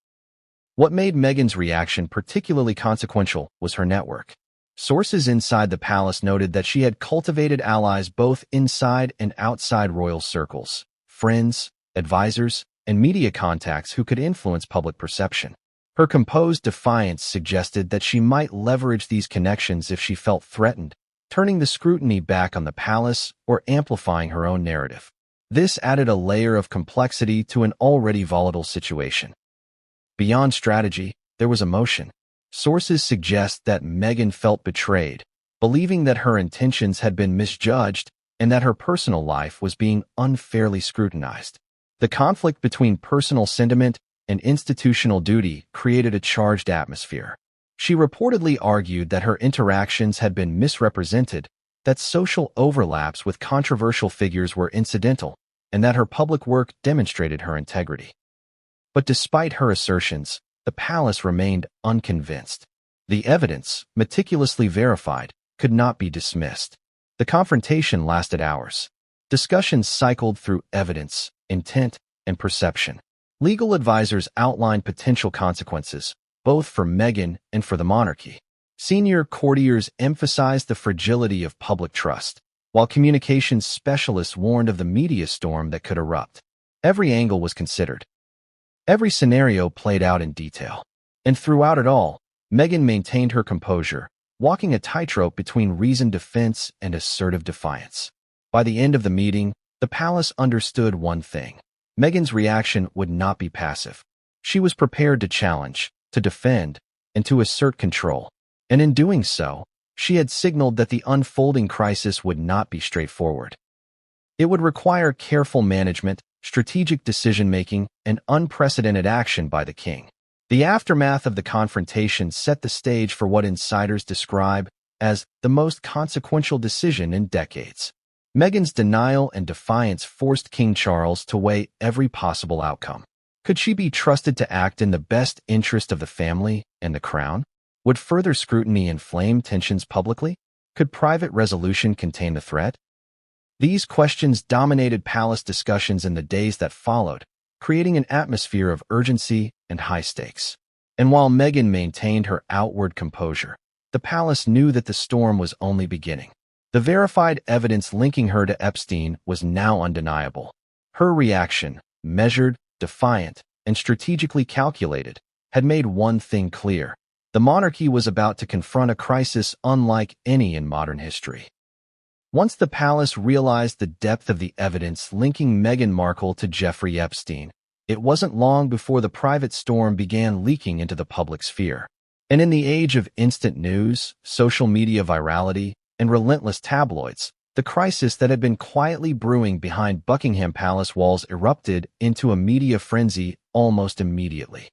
What made Meghan's reaction particularly consequential was her network. Sources inside the palace noted that she had cultivated allies both inside and outside royal circles, friends, advisors, and media contacts who could influence public perception. Her composed defiance suggested that she might leverage these connections if she felt threatened, turning the scrutiny back on the palace or amplifying her own narrative. This added a layer of complexity to an already volatile situation. Beyond strategy, there was emotion. Sources suggest that Meghan felt betrayed, believing that her intentions had been misjudged and that her personal life was being unfairly scrutinized. The conflict between personal sentiment and institutional duty created a charged atmosphere. She reportedly argued that her interactions had been misrepresented, that social overlaps with controversial figures were incidental, and that her public work demonstrated her integrity. But despite her assertions, the palace remained unconvinced. The evidence, meticulously verified, could not be dismissed. The confrontation lasted hours. Discussions cycled through evidence, intent, and perception. Legal advisors outlined potential consequences, both for Meghan and for the monarchy. Senior courtiers emphasized the fragility of public trust, while communications specialists warned of the media storm that could erupt. Every angle was considered. Every scenario played out in detail. And throughout it all, Meghan maintained her composure, walking a tightrope between reasoned defense and assertive defiance. By the end of the meeting, the palace understood one thing. Meghan's reaction would not be passive. She was prepared to challenge, to defend, and to assert control. And in doing so, she had signaled that the unfolding crisis would not be straightforward. It would require careful management, strategic decision-making, and unprecedented action by the king. The aftermath of the confrontation set the stage for what insiders describe as the most consequential decision in decades. Meghan's denial and defiance forced King Charles to weigh every possible outcome. Could she be trusted to act in the best interest of the family and the crown? Would further scrutiny inflame tensions publicly? Could private resolution contain the threat? These questions dominated palace discussions in the days that followed, creating an atmosphere of urgency and high stakes. And while Meghan maintained her outward composure, the palace knew that the storm was only beginning. The verified evidence linking her to Epstein was now undeniable. Her reaction, measured, defiant, and strategically calculated, had made one thing clear. The monarchy was about to confront a crisis unlike any in modern history. Once the palace realized the depth of the evidence linking Meghan Markle to Jeffrey Epstein, it wasn't long before the private storm began leaking into the public sphere. And in the age of instant news, social media virality, and relentless tabloids, the crisis that had been quietly brewing behind Buckingham Palace walls erupted into a media frenzy almost immediately.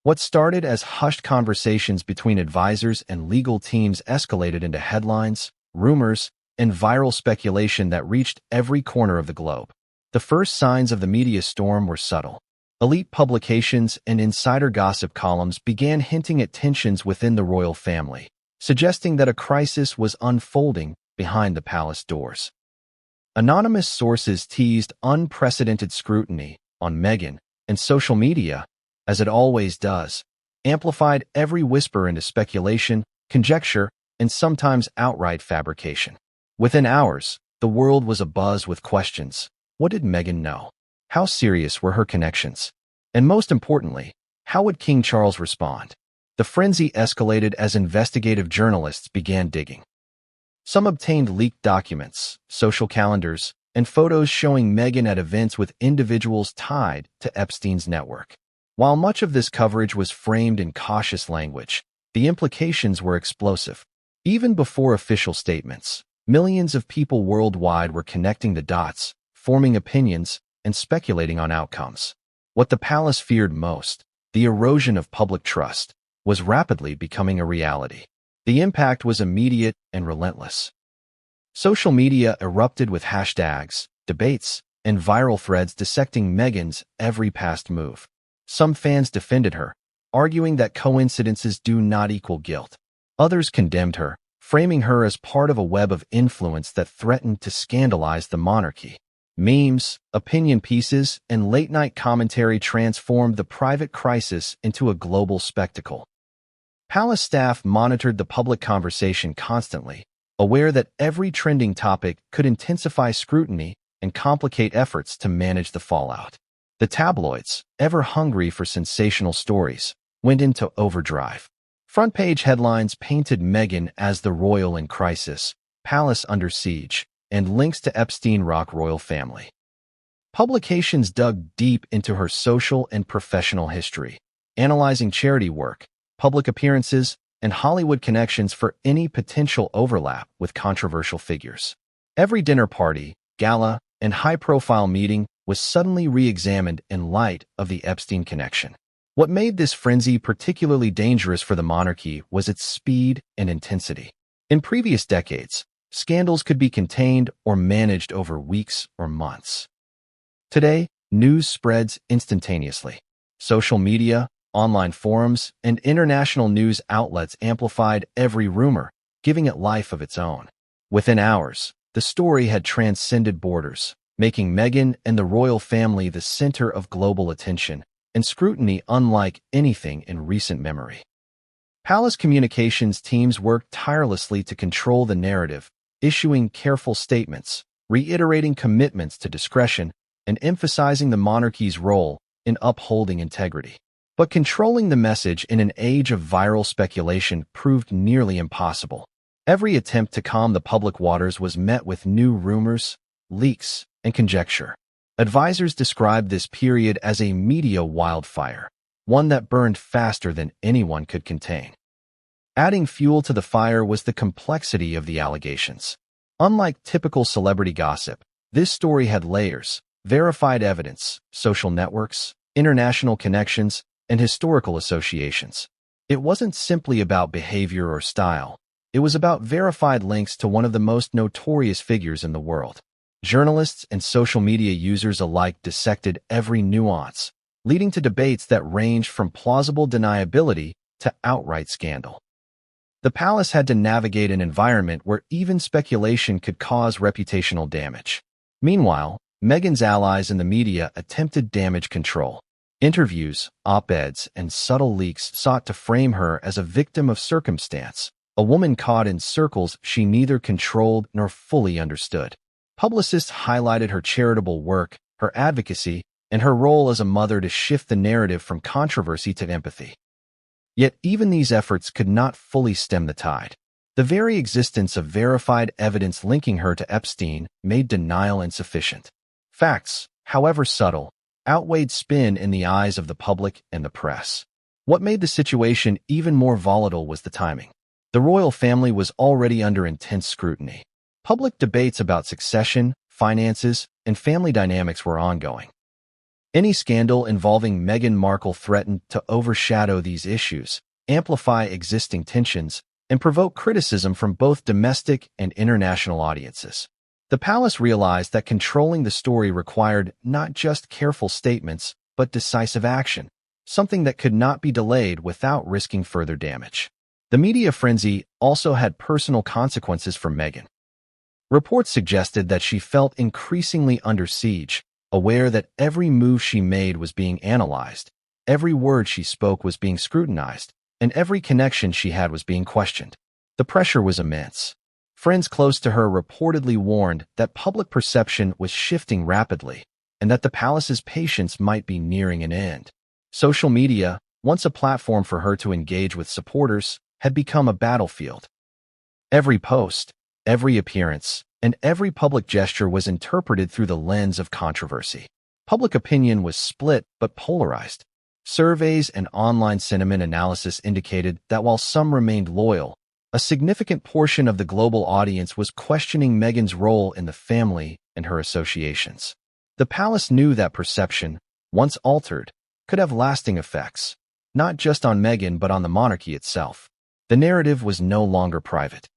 What started as hushed conversations between advisors and legal teams escalated into headlines, rumors, and viral speculation that reached every corner of the globe. The first signs of the media storm were subtle. Elite publications and insider gossip columns began hinting at tensions within the royal family, suggesting that a crisis was unfolding behind the palace doors. Anonymous sources teased unprecedented scrutiny on Meghan, and social media, as it always does, amplified every whisper into speculation, conjecture, and sometimes outright fabrication. Within hours, the world was abuzz with questions. What did Meghan know? How serious were her connections? And most importantly, how would King Charles respond? The frenzy escalated as investigative journalists began digging. Some obtained leaked documents, social calendars, and photos showing Meghan at events with individuals tied to Epstein's network. While much of this coverage was framed in cautious language, the implications were explosive. Even before official statements, millions of people worldwide were connecting the dots, forming opinions, and speculating on outcomes. What the palace feared most, the erosion of public trust, was rapidly becoming a reality. The impact was immediate and relentless. Social media erupted with hashtags, debates, and viral threads dissecting Meghan's every past move. Some fans defended her, arguing that coincidences do not equal guilt. Others condemned her, framing her as part of a web of influence that threatened to scandalize the monarchy. Memes, opinion pieces, and late-night commentary transformed the private crisis into a global spectacle. Palace staff monitored the public conversation constantly, aware that every trending topic could intensify scrutiny and complicate efforts to manage the fallout. The tabloids, ever hungry for sensational stories, went into overdrive. Front-page headlines painted Meghan as the royal in crisis, palace under siege, and links to Epstein royal family. Publications dug deep into her social and professional history, analyzing charity work, public appearances, and Hollywood connections for any potential overlap with controversial figures. Every dinner party, gala, and high-profile meeting was suddenly re-examined in light of the Epstein connection. What made this frenzy particularly dangerous for the monarchy was its speed and intensity. In previous decades, scandals could be contained or managed over weeks or months. Today, news spreads instantaneously. Social media, online forums, and international news outlets amplified every rumor, giving it life of its own. Within hours, the story had transcended borders, making Meghan and the royal family the center of global attention and scrutiny unlike anything in recent memory. Palace communications teams worked tirelessly to control the narrative, issuing careful statements, reiterating commitments to discretion, and emphasizing the monarchy's role in upholding integrity. But controlling the message in an age of viral speculation proved nearly impossible. Every attempt to calm the public waters was met with new rumors, leaks, and conjecture. Advisors described this period as a media wildfire, one that burned faster than anyone could contain. Adding fuel to the fire was the complexity of the allegations. Unlike typical celebrity gossip, this story had layers, verified evidence, social networks, international connections, and historical associations. It wasn't simply about behavior or style. It was about verified links to one of the most notorious figures in the world. Journalists and social media users alike dissected every nuance, leading to debates that ranged from plausible deniability to outright scandal. The palace had to navigate an environment where even speculation could cause reputational damage. Meanwhile, Meghan's allies in the media attempted damage control. Interviews, op-eds, and subtle leaks sought to frame her as a victim of circumstance, a woman caught in circles she neither controlled nor fully understood. Publicists highlighted her charitable work, her advocacy, and her role as a mother to shift the narrative from controversy to empathy. Yet even these efforts could not fully stem the tide. The very existence of verified evidence linking her to Epstein made denial insufficient. Facts, however subtle, outweighed spin in the eyes of the public and the press. What made the situation even more volatile was the timing. The royal family was already under intense scrutiny. Public debates about succession, finances, and family dynamics were ongoing. Any scandal involving Meghan Markle threatened to overshadow these issues, amplify existing tensions, and provoke criticism from both domestic and international audiences. The palace realized that controlling the story required not just careful statements, but decisive action, something that could not be delayed without risking further damage. The media frenzy also had personal consequences for Meghan. Reports suggested that she felt increasingly under siege, aware that every move she made was being analyzed, every word she spoke was being scrutinized, and every connection she had was being questioned. The pressure was immense. Friends close to her reportedly warned that public perception was shifting rapidly and that the palace's patience might be nearing an end. Social media, once a platform for her to engage with supporters, had become a battlefield. Every post, every appearance, and every public gesture was interpreted through the lens of controversy. Public opinion was split but polarized. Surveys and online sentiment analysis indicated that while some remained loyal, a significant portion of the global audience was questioning Meghan's role in the family and her associations. The palace knew that perception, once altered, could have lasting effects, not just on Meghan but on the monarchy itself. The narrative was no longer private.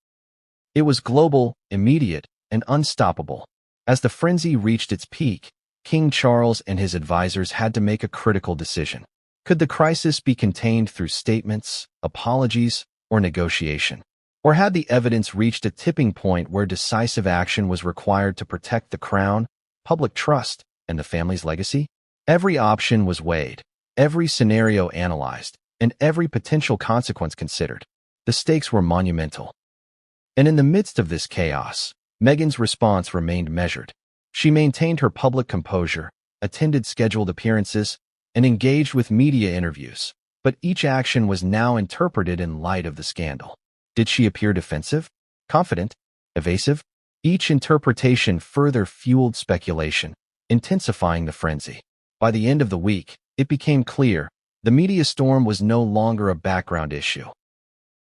It was global, immediate, and unstoppable. As the frenzy reached its peak, King Charles and his advisors had to make a critical decision. Could the crisis be contained through statements, apologies, or negotiation? Or had the evidence reached a tipping point where decisive action was required to protect the crown, public trust, and the family's legacy? Every option was weighed, every scenario analyzed, and every potential consequence considered. The stakes were monumental. And in the midst of this chaos, Meghan's response remained measured. She maintained her public composure, attended scheduled appearances, and engaged with media interviews, but each action was now interpreted in light of the scandal. Did she appear defensive, confident, evasive? Each interpretation further fueled speculation, intensifying the frenzy. By the end of the week, it became clear the media storm was no longer a background issue.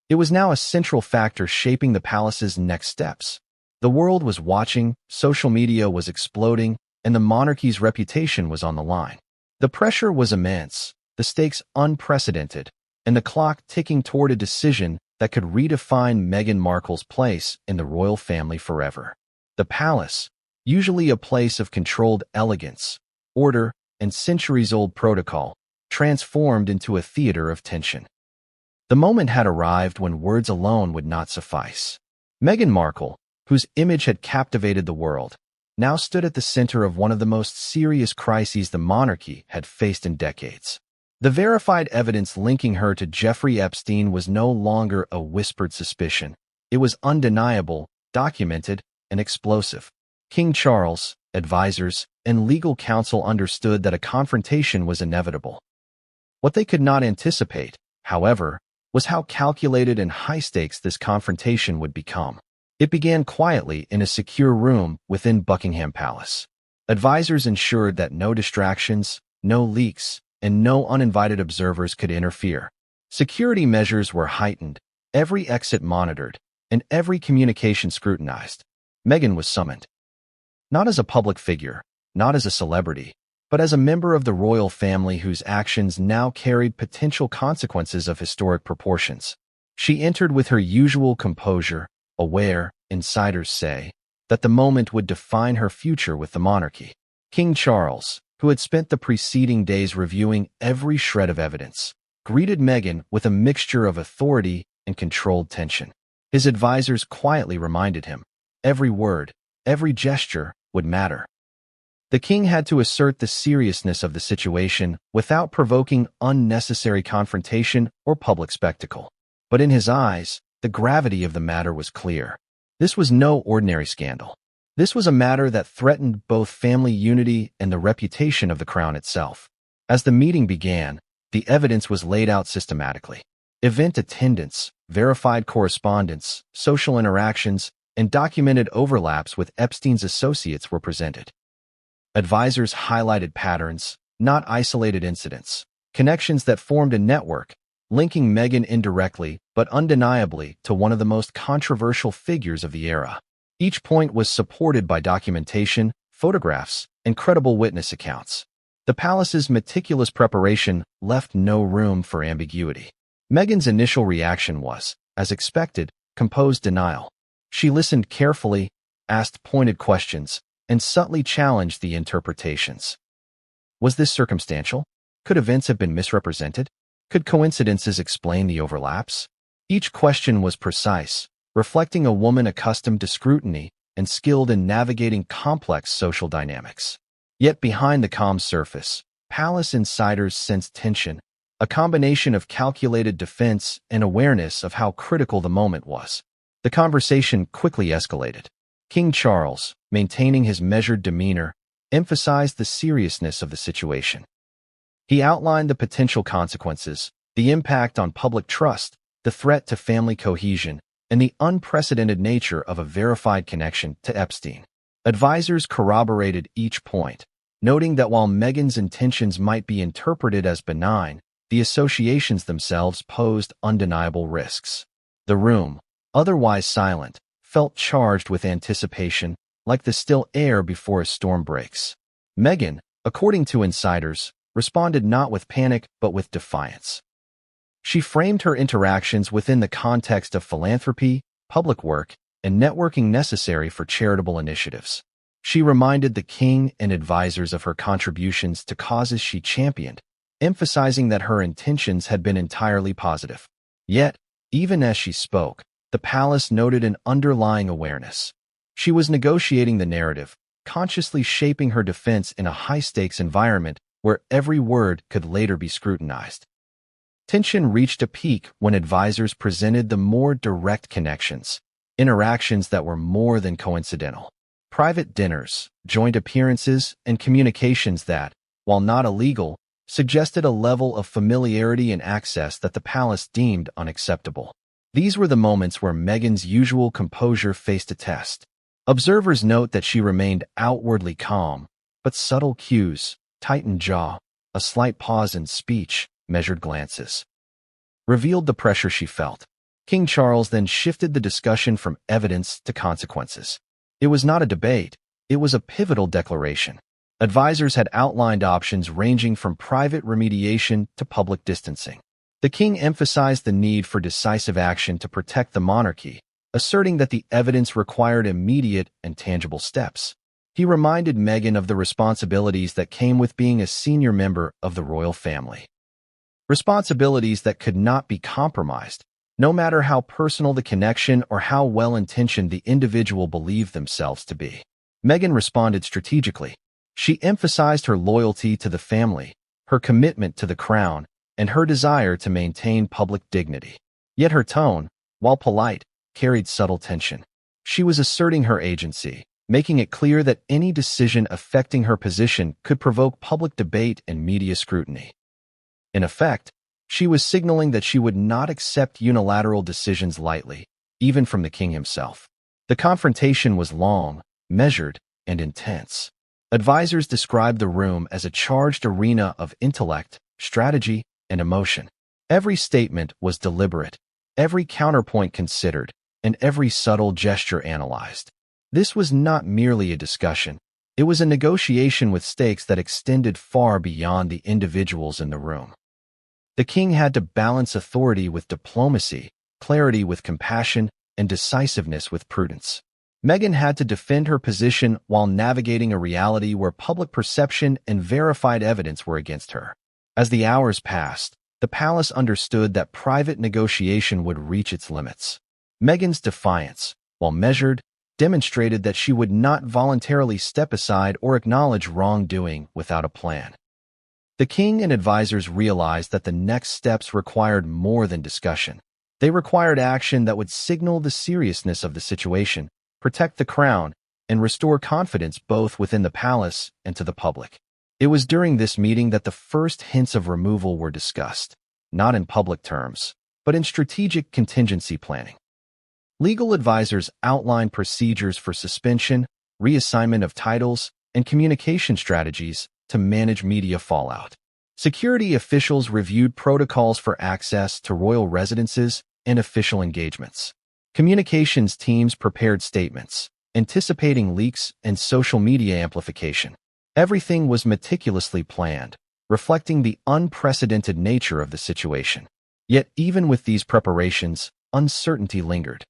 It was now a central factor shaping the palace's next steps. The world was watching, social media was exploding, and the monarchy's reputation was on the line. The pressure was immense, the stakes unprecedented, and the clock ticking toward a decision that could redefine Meghan Markle's place in the royal family forever. The palace, usually a place of controlled elegance, order, and centuries-old protocol, transformed into a theater of tension. The moment had arrived when words alone would not suffice. Meghan Markle, whose image had captivated the world, now stood at the center of one of the most serious crises the monarchy had faced in decades. The verified evidence linking her to Jeffrey Epstein was no longer a whispered suspicion. It was undeniable, documented, and explosive. King Charles, advisors, and legal counsel understood that a confrontation was inevitable. What they could not anticipate, however, was how calculated and high-stakes this confrontation would become. It began quietly in a secure room within Buckingham Palace. Advisors ensured that no distractions, no leaks, and no uninvited observers could interfere. Security measures were heightened, every exit monitored, and every communication scrutinized. Meghan was summoned. Not as a public figure, not as a celebrity, but as a member of the royal family whose actions now carried potential consequences of historic proportions. She entered with her usual composure, aware, insiders say, that the moment would define her future with the monarchy. King Charles, who had spent the preceding days reviewing every shred of evidence, greeted Meghan with a mixture of authority and controlled tension. His advisors quietly reminded him, every word, every gesture would matter. The king had to assert the seriousness of the situation without provoking unnecessary confrontation or public spectacle. But in his eyes, the gravity of the matter was clear. This was no ordinary scandal. This was a matter that threatened both family unity and the reputation of the crown itself. As the meeting began, the evidence was laid out systematically. Event attendance, verified correspondence, social interactions, and documented overlaps with Epstein's associates were presented. Advisors highlighted patterns, not isolated incidents, connections that formed a network, linking Meghan indirectly but undeniably to one of the most controversial figures of the era. Each point was supported by documentation, photographs, and credible witness accounts. The palace's meticulous preparation left no room for ambiguity. Meghan's initial reaction was, as expected, composed denial. She listened carefully, asked pointed questions, and subtly challenged the interpretations. Was this circumstantial? Could events have been misrepresented? Could coincidences explain the overlaps? Each question was precise, reflecting a woman accustomed to scrutiny and skilled in navigating complex social dynamics. Yet behind the calm surface, palace insiders sensed tension, a combination of calculated defense and awareness of how critical the moment was. The conversation quickly escalated. King Charles, maintaining his measured demeanor, emphasized the seriousness of the situation. He outlined the potential consequences, the impact on public trust, the threat to family cohesion, and the unprecedented nature of a verified connection to Epstein. Advisors corroborated each point, noting that while Meghan's intentions might be interpreted as benign, the associations themselves posed undeniable risks. The room, otherwise silent, felt charged with anticipation, like the still air before a storm breaks. Meghan, according to insiders, responded not with panic but with defiance. She framed her interactions within the context of philanthropy, public work, and networking necessary for charitable initiatives. She reminded the king and advisors of her contributions to causes she championed, emphasizing that her intentions had been entirely positive. Yet, even as she spoke, the palace noted an underlying awareness. She was negotiating the narrative, consciously shaping her defense in a high-stakes environment where every word could later be scrutinized. Tension reached a peak when advisors presented the more direct connections, interactions that were more than coincidental. Private dinners, joint appearances, and communications that, while not illegal, suggested a level of familiarity and access that the palace deemed unacceptable. These were the moments where Meghan's usual composure faced a test. Observers note that she remained outwardly calm, but subtle cues, tightened jaw, a slight pause in speech, measured glances, revealed the pressure she felt. King Charles then shifted the discussion from evidence to consequences. It was not a debate, it was a pivotal declaration. Advisors had outlined options ranging from private remediation to public distancing. The king emphasized the need for decisive action to protect the monarchy, asserting that the evidence required immediate and tangible steps. He reminded Meghan of the responsibilities that came with being a senior member of the royal family. Responsibilities that could not be compromised, no matter how personal the connection or how well-intentioned the individual believed themselves to be. Meghan responded strategically. She emphasized her loyalty to the family, her commitment to the crown, and her desire to maintain public dignity. Yet her tone, while polite, carried subtle tension. She was asserting her agency, making it clear that any decision affecting her position could provoke public debate and media scrutiny. In effect, she was signaling that she would not accept unilateral decisions lightly, even from the king himself. The confrontation was long, measured, and intense. Advisors described the room as a charged arena of intellect, strategy, and emotion. Every statement was deliberate, every counterpoint considered, and every subtle gesture analyzed. This was not merely a discussion. It was a negotiation with stakes that extended far beyond the individuals in the room. The king had to balance authority with diplomacy, clarity with compassion, and decisiveness with prudence. Meghan had to defend her position while navigating a reality where public perception and verified evidence were against her. As the hours passed, the palace understood that private negotiation would reach its limits. Meghan's defiance, while measured, demonstrated that she would not voluntarily step aside or acknowledge wrongdoing without a plan. The king and advisors realized that the next steps required more than discussion. They required action that would signal the seriousness of the situation, protect the crown, and restore confidence both within the palace and to the public. It was during this meeting that the first hints of removal were discussed, not in public terms, but in strategic contingency planning. Legal advisors outlined procedures for suspension, reassignment of titles, and communication strategies to manage media fallout. Security officials reviewed protocols for access to royal residences and official engagements. Communications teams prepared statements, anticipating leaks and social media amplification. Everything was meticulously planned, reflecting the unprecedented nature of the situation. Yet even with these preparations, uncertainty lingered.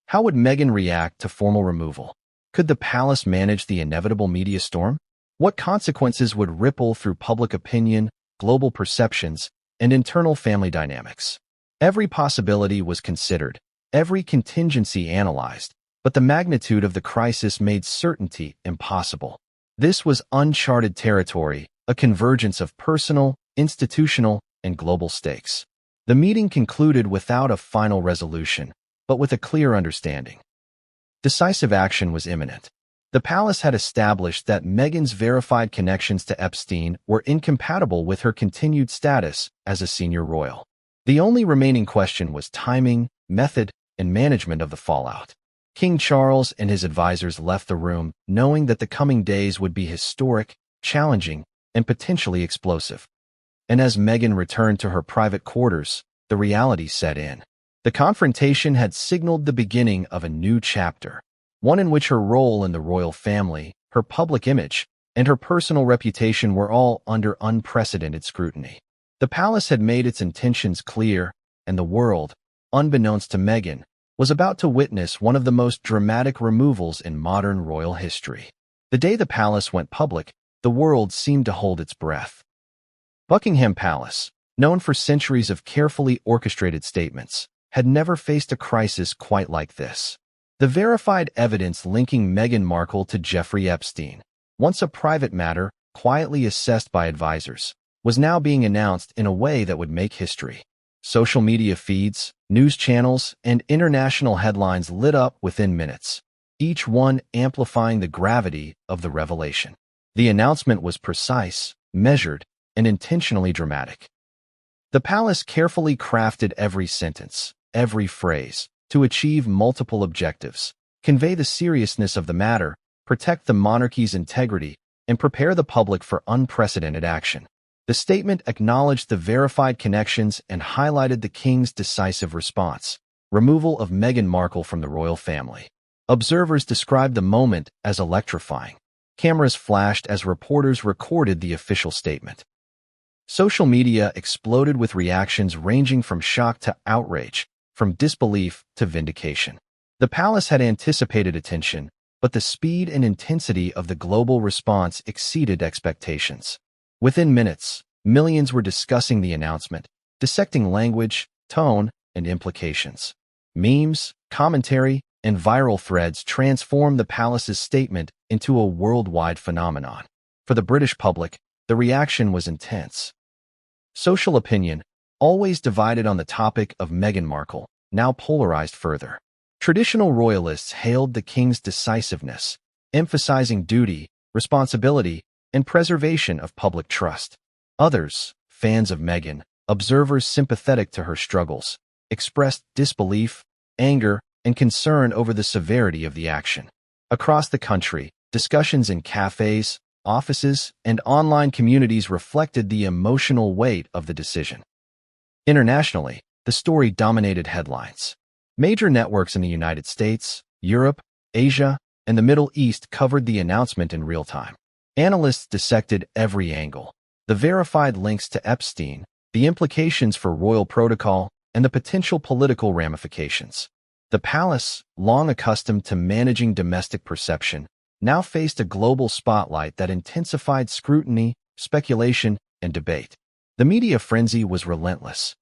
How would Meghan react to formal removal? Could the palace manage the inevitable media storm? What consequences would ripple through public opinion, global perceptions, and internal family dynamics? Every possibility was considered, every contingency analyzed, but the magnitude of the crisis made certainty impossible. This was uncharted territory, a convergence of personal, institutional, and global stakes. The meeting concluded without a final resolution, but with a clear understanding. Decisive action was imminent. The palace had established that Meghan's verified connections to Epstein were incompatible with her continued status as a senior royal. The only remaining question was timing, method, and management of the fallout. King Charles and his advisors left the room, knowing that the coming days would be historic, challenging, and potentially explosive. And as Meghan returned to her private quarters, the reality set in. The confrontation had signaled the beginning of a new chapter, one in which her role in the royal family, her public image, and her personal reputation were all under unprecedented scrutiny. The palace had made its intentions clear, and the world, unbeknownst to Meghan, was about to witness one of the most dramatic removals in modern royal history. The day the palace went public, the world seemed to hold its breath. Buckingham Palace, known for centuries of carefully orchestrated statements, had never faced a crisis quite like this. The verified evidence linking Meghan Markle to Jeffrey Epstein, once a private matter quietly assessed by advisors, was now being announced in a way that would make history. Social media feeds, news channels, and international headlines lit up within minutes, each one amplifying the gravity of the revelation. The announcement was precise, measured, and intentionally dramatic. The palace carefully crafted every sentence, every phrase, to achieve multiple objectives: convey the seriousness of the matter, protect the monarchy's integrity, and prepare the public for unprecedented action. The statement acknowledged the verified connections and highlighted the king's decisive response: removal of Meghan Markle from the royal family. Observers described the moment as electrifying. Cameras flashed as reporters recorded the official statement. Social media exploded with reactions ranging from shock to outrage, from disbelief to vindication. The palace had anticipated attention, but the speed and intensity of the global response exceeded expectations. Within minutes, millions were discussing the announcement, dissecting language, tone, and implications. Memes, commentary, and viral threads transformed the palace's statement into a worldwide phenomenon. For the British public, the reaction was intense. Social opinion, always divided on the topic of Meghan Markle, now polarized further. Traditional royalists hailed the king's decisiveness, emphasizing duty, responsibility, and preservation of public trust. Others, fans of Meghan, observers sympathetic to her struggles, expressed disbelief, anger, and concern over the severity of the action. Across the country, discussions in cafes, offices, and online communities reflected the emotional weight of the decision. Internationally, the story dominated headlines. Major networks in the United States, Europe, Asia, and the Middle East covered the announcement in real time. Analysts dissected every angle: the verified links to Epstein, the implications for royal protocol, and the potential political ramifications. The palace, long accustomed to managing domestic perception, now faced a global spotlight that intensified scrutiny, speculation, and debate. The media frenzy was relentless.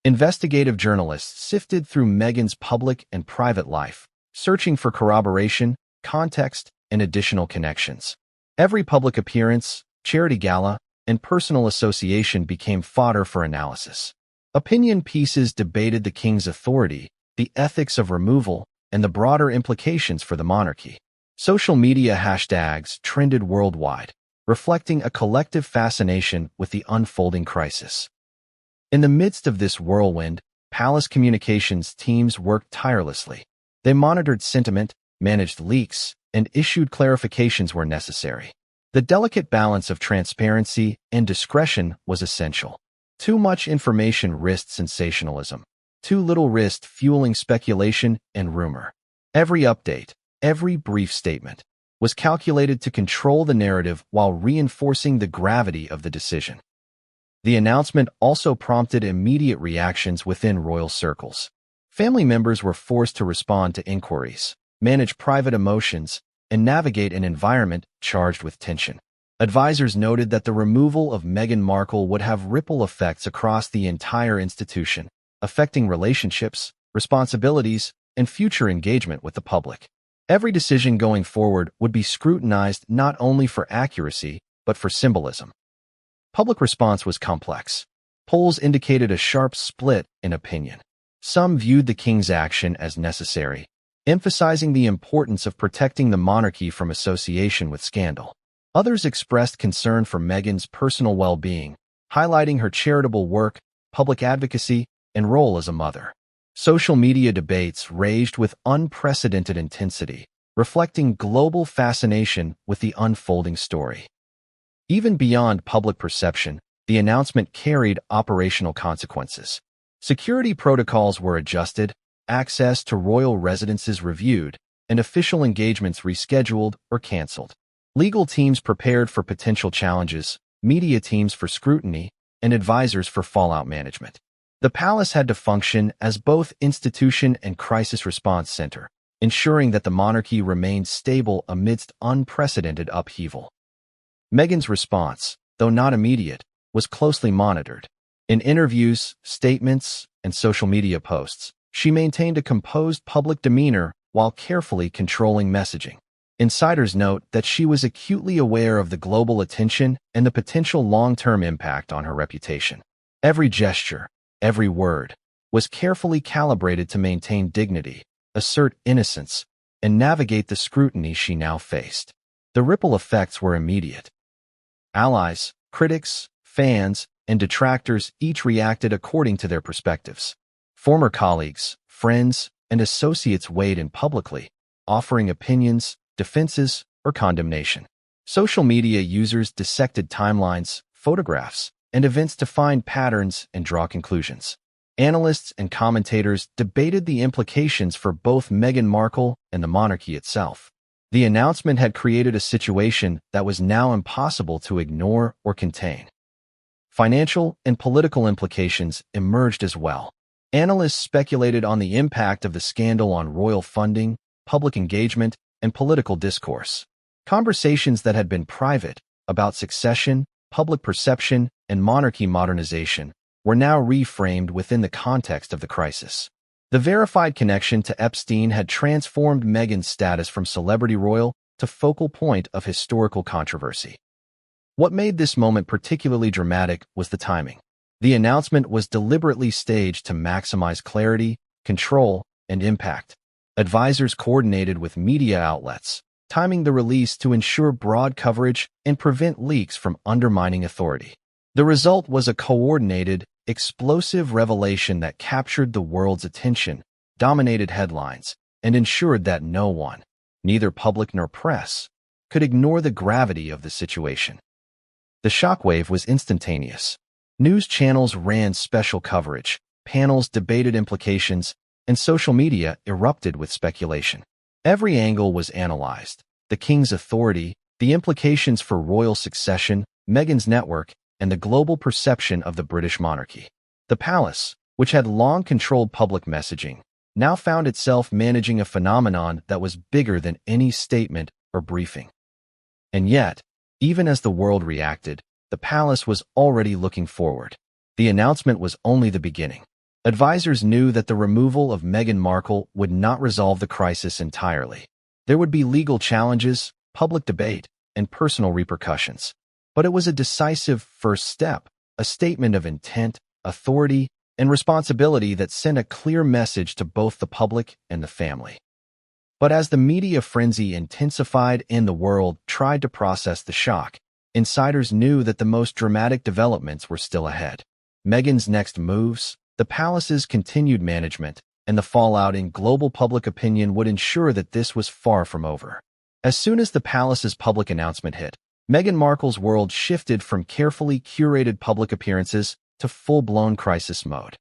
Investigative journalists sifted through Meghan's public and private life, searching for corroboration, context, and additional connections. Every public appearance, charity gala, and personal association became fodder for analysis. Opinion pieces debated the king's authority, the ethics of removal, and the broader implications for the monarchy. Social media hashtags trended worldwide, reflecting a collective fascination with the unfolding crisis. In the midst of this whirlwind, palace communications teams worked tirelessly. They monitored sentiment, managed leaks, and issued clarifications where necessary. The delicate balance of transparency and discretion was essential. Too much information risked sensationalism. Too little risked fueling speculation and rumor. Every update, every brief statement, was calculated to control the narrative while reinforcing the gravity of the decision. The announcement also prompted immediate reactions within royal circles. Family members were forced to respond to inquiries, manage private emotions, and navigate an environment charged with tension. Advisors noted that the removal of Meghan Markle would have ripple effects across the entire institution, affecting relationships, responsibilities, and future engagement with the public. Every decision going forward would be scrutinized not only for accuracy, but for symbolism. Public response was complex. Polls indicated a sharp split in opinion. Some viewed the king's action as necessary, emphasizing the importance of protecting the monarchy from association with scandal. Others expressed concern for Meghan's personal well-being, highlighting her charitable work, public advocacy, and role as a mother. Social media debates raged with unprecedented intensity, reflecting global fascination with the unfolding story. Even beyond public perception, the announcement carried operational consequences. Security protocols were adjusted, access to royal residences reviewed, and official engagements rescheduled or canceled. Legal teams prepared for potential challenges, media teams for scrutiny, and advisors for fallout management. The palace had to function as both institution and crisis response center, ensuring that the monarchy remained stable amidst unprecedented upheaval. Meghan's response, though not immediate, was closely monitored. In interviews, statements, and social media posts, she maintained a composed public demeanor while carefully controlling messaging. Insiders note that she was acutely aware of the global attention and the potential long-term impact on her reputation. Every gesture, every word, was carefully calibrated to maintain dignity, assert innocence, and navigate the scrutiny she now faced. The ripple effects were immediate. Allies, critics, fans, and detractors each reacted according to their perspectives. Former colleagues, friends, and associates weighed in publicly, offering opinions, defenses, or condemnation. Social media users dissected timelines, photographs, and events to find patterns and draw conclusions. Analysts and commentators debated the implications for both Meghan Markle and the monarchy itself. The announcement had created a situation that was now impossible to ignore or contain. Financial and political implications emerged as well. Analysts speculated on the impact of the scandal on royal funding, public engagement, and political discourse. Conversations that had been private about succession, public perception, and monarchy modernization were now reframed within the context of the crisis. The verified connection to Epstein had transformed Meghan's status from celebrity royal to focal point of historical controversy. What made this moment particularly dramatic was the timing. The announcement was deliberately staged to maximize clarity, control, and impact. Advisors coordinated with media outlets, timing the release to ensure broad coverage and prevent leaks from undermining authority. The result was a coordinated, explosive revelation that captured the world's attention, dominated headlines, and ensured that no one, neither public nor press, could ignore the gravity of the situation. The shockwave was instantaneous. News channels ran special coverage, panels debated implications, and social media erupted with speculation. Every angle was analyzed: the king's authority, the implications for royal succession, Meghan's network, and the global perception of the British monarchy. The palace, which had long controlled public messaging, now found itself managing a phenomenon that was bigger than any statement or briefing. And yet, even as the world reacted, the palace was already looking forward. The announcement was only the beginning. Advisors knew that the removal of Meghan Markle would not resolve the crisis entirely. There would be legal challenges, public debate, and personal repercussions. But it was a decisive first step, a statement of intent, authority, and responsibility that sent a clear message to both the public and the family. But as the media frenzy intensified and the world tried to process the shock, insiders knew that the most dramatic developments were still ahead. Meghan's next moves, the palace's continued management, and the fallout in global public opinion would ensure that this was far from over. As soon as the palace's public announcement hit, Meghan Markle's world shifted from carefully curated public appearances to full-blown crisis mode.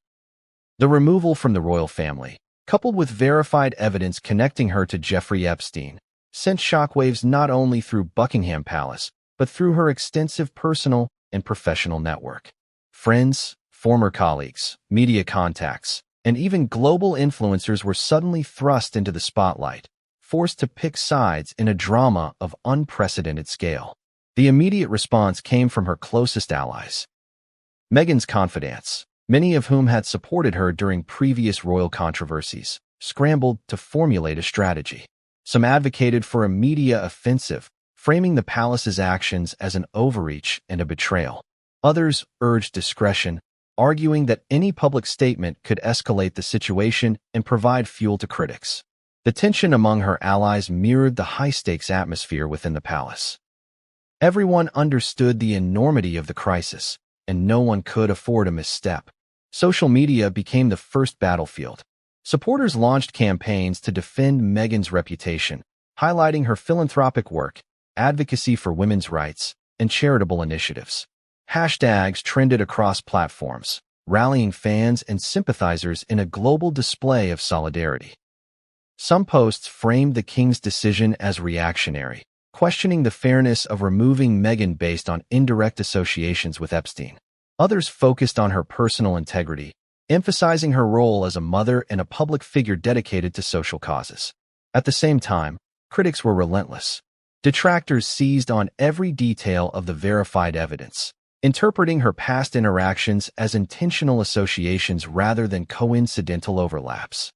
The removal from the royal family, coupled with verified evidence connecting her to Jeffrey Epstein, sent shockwaves not only through Buckingham Palace, but through her extensive personal and professional network. Friends, former colleagues, media contacts, and even global influencers were suddenly thrust into the spotlight, forced to pick sides in a drama of unprecedented scale. The immediate response came from her closest allies. Meghan's confidants, many of whom had supported her during previous royal controversies, scrambled to formulate a strategy. Some advocated for a media offensive, framing the palace's actions as an overreach and a betrayal. Others urged discretion, arguing that any public statement could escalate the situation and provide fuel to critics. The tension among her allies mirrored the high-stakes atmosphere within the palace. Everyone understood the enormity of the crisis, and no one could afford a misstep. Social media became the first battlefield. Supporters launched campaigns to defend Meghan's reputation, highlighting her philanthropic work, advocacy for women's rights, and charitable initiatives. Hashtags trended across platforms, rallying fans and sympathizers in a global display of solidarity. Some posts framed the king's decision as reactionary, questioning the fairness of removing Meghan based on indirect associations with Epstein. Others focused on her personal integrity, emphasizing her role as a mother and a public figure dedicated to social causes. At the same time, critics were relentless. Detractors seized on every detail of the verified evidence, interpreting her past interactions as intentional associations rather than coincidental overlaps.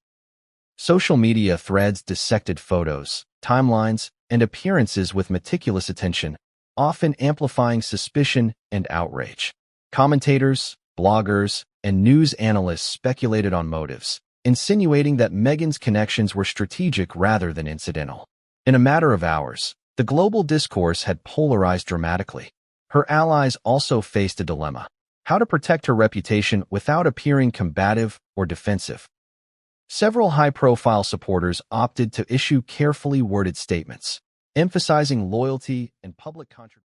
Social media threads dissected photos, timelines, and appearances with meticulous attention, often amplifying suspicion and outrage. Commentators, bloggers, and news analysts speculated on motives, insinuating that Meghan's connections were strategic rather than incidental. In a matter of hours, the global discourse had polarized dramatically. Her allies also faced a dilemma: how to protect her reputation without appearing combative or defensive. Several high-profile supporters opted to issue carefully worded statements, emphasizing loyalty and public contribution.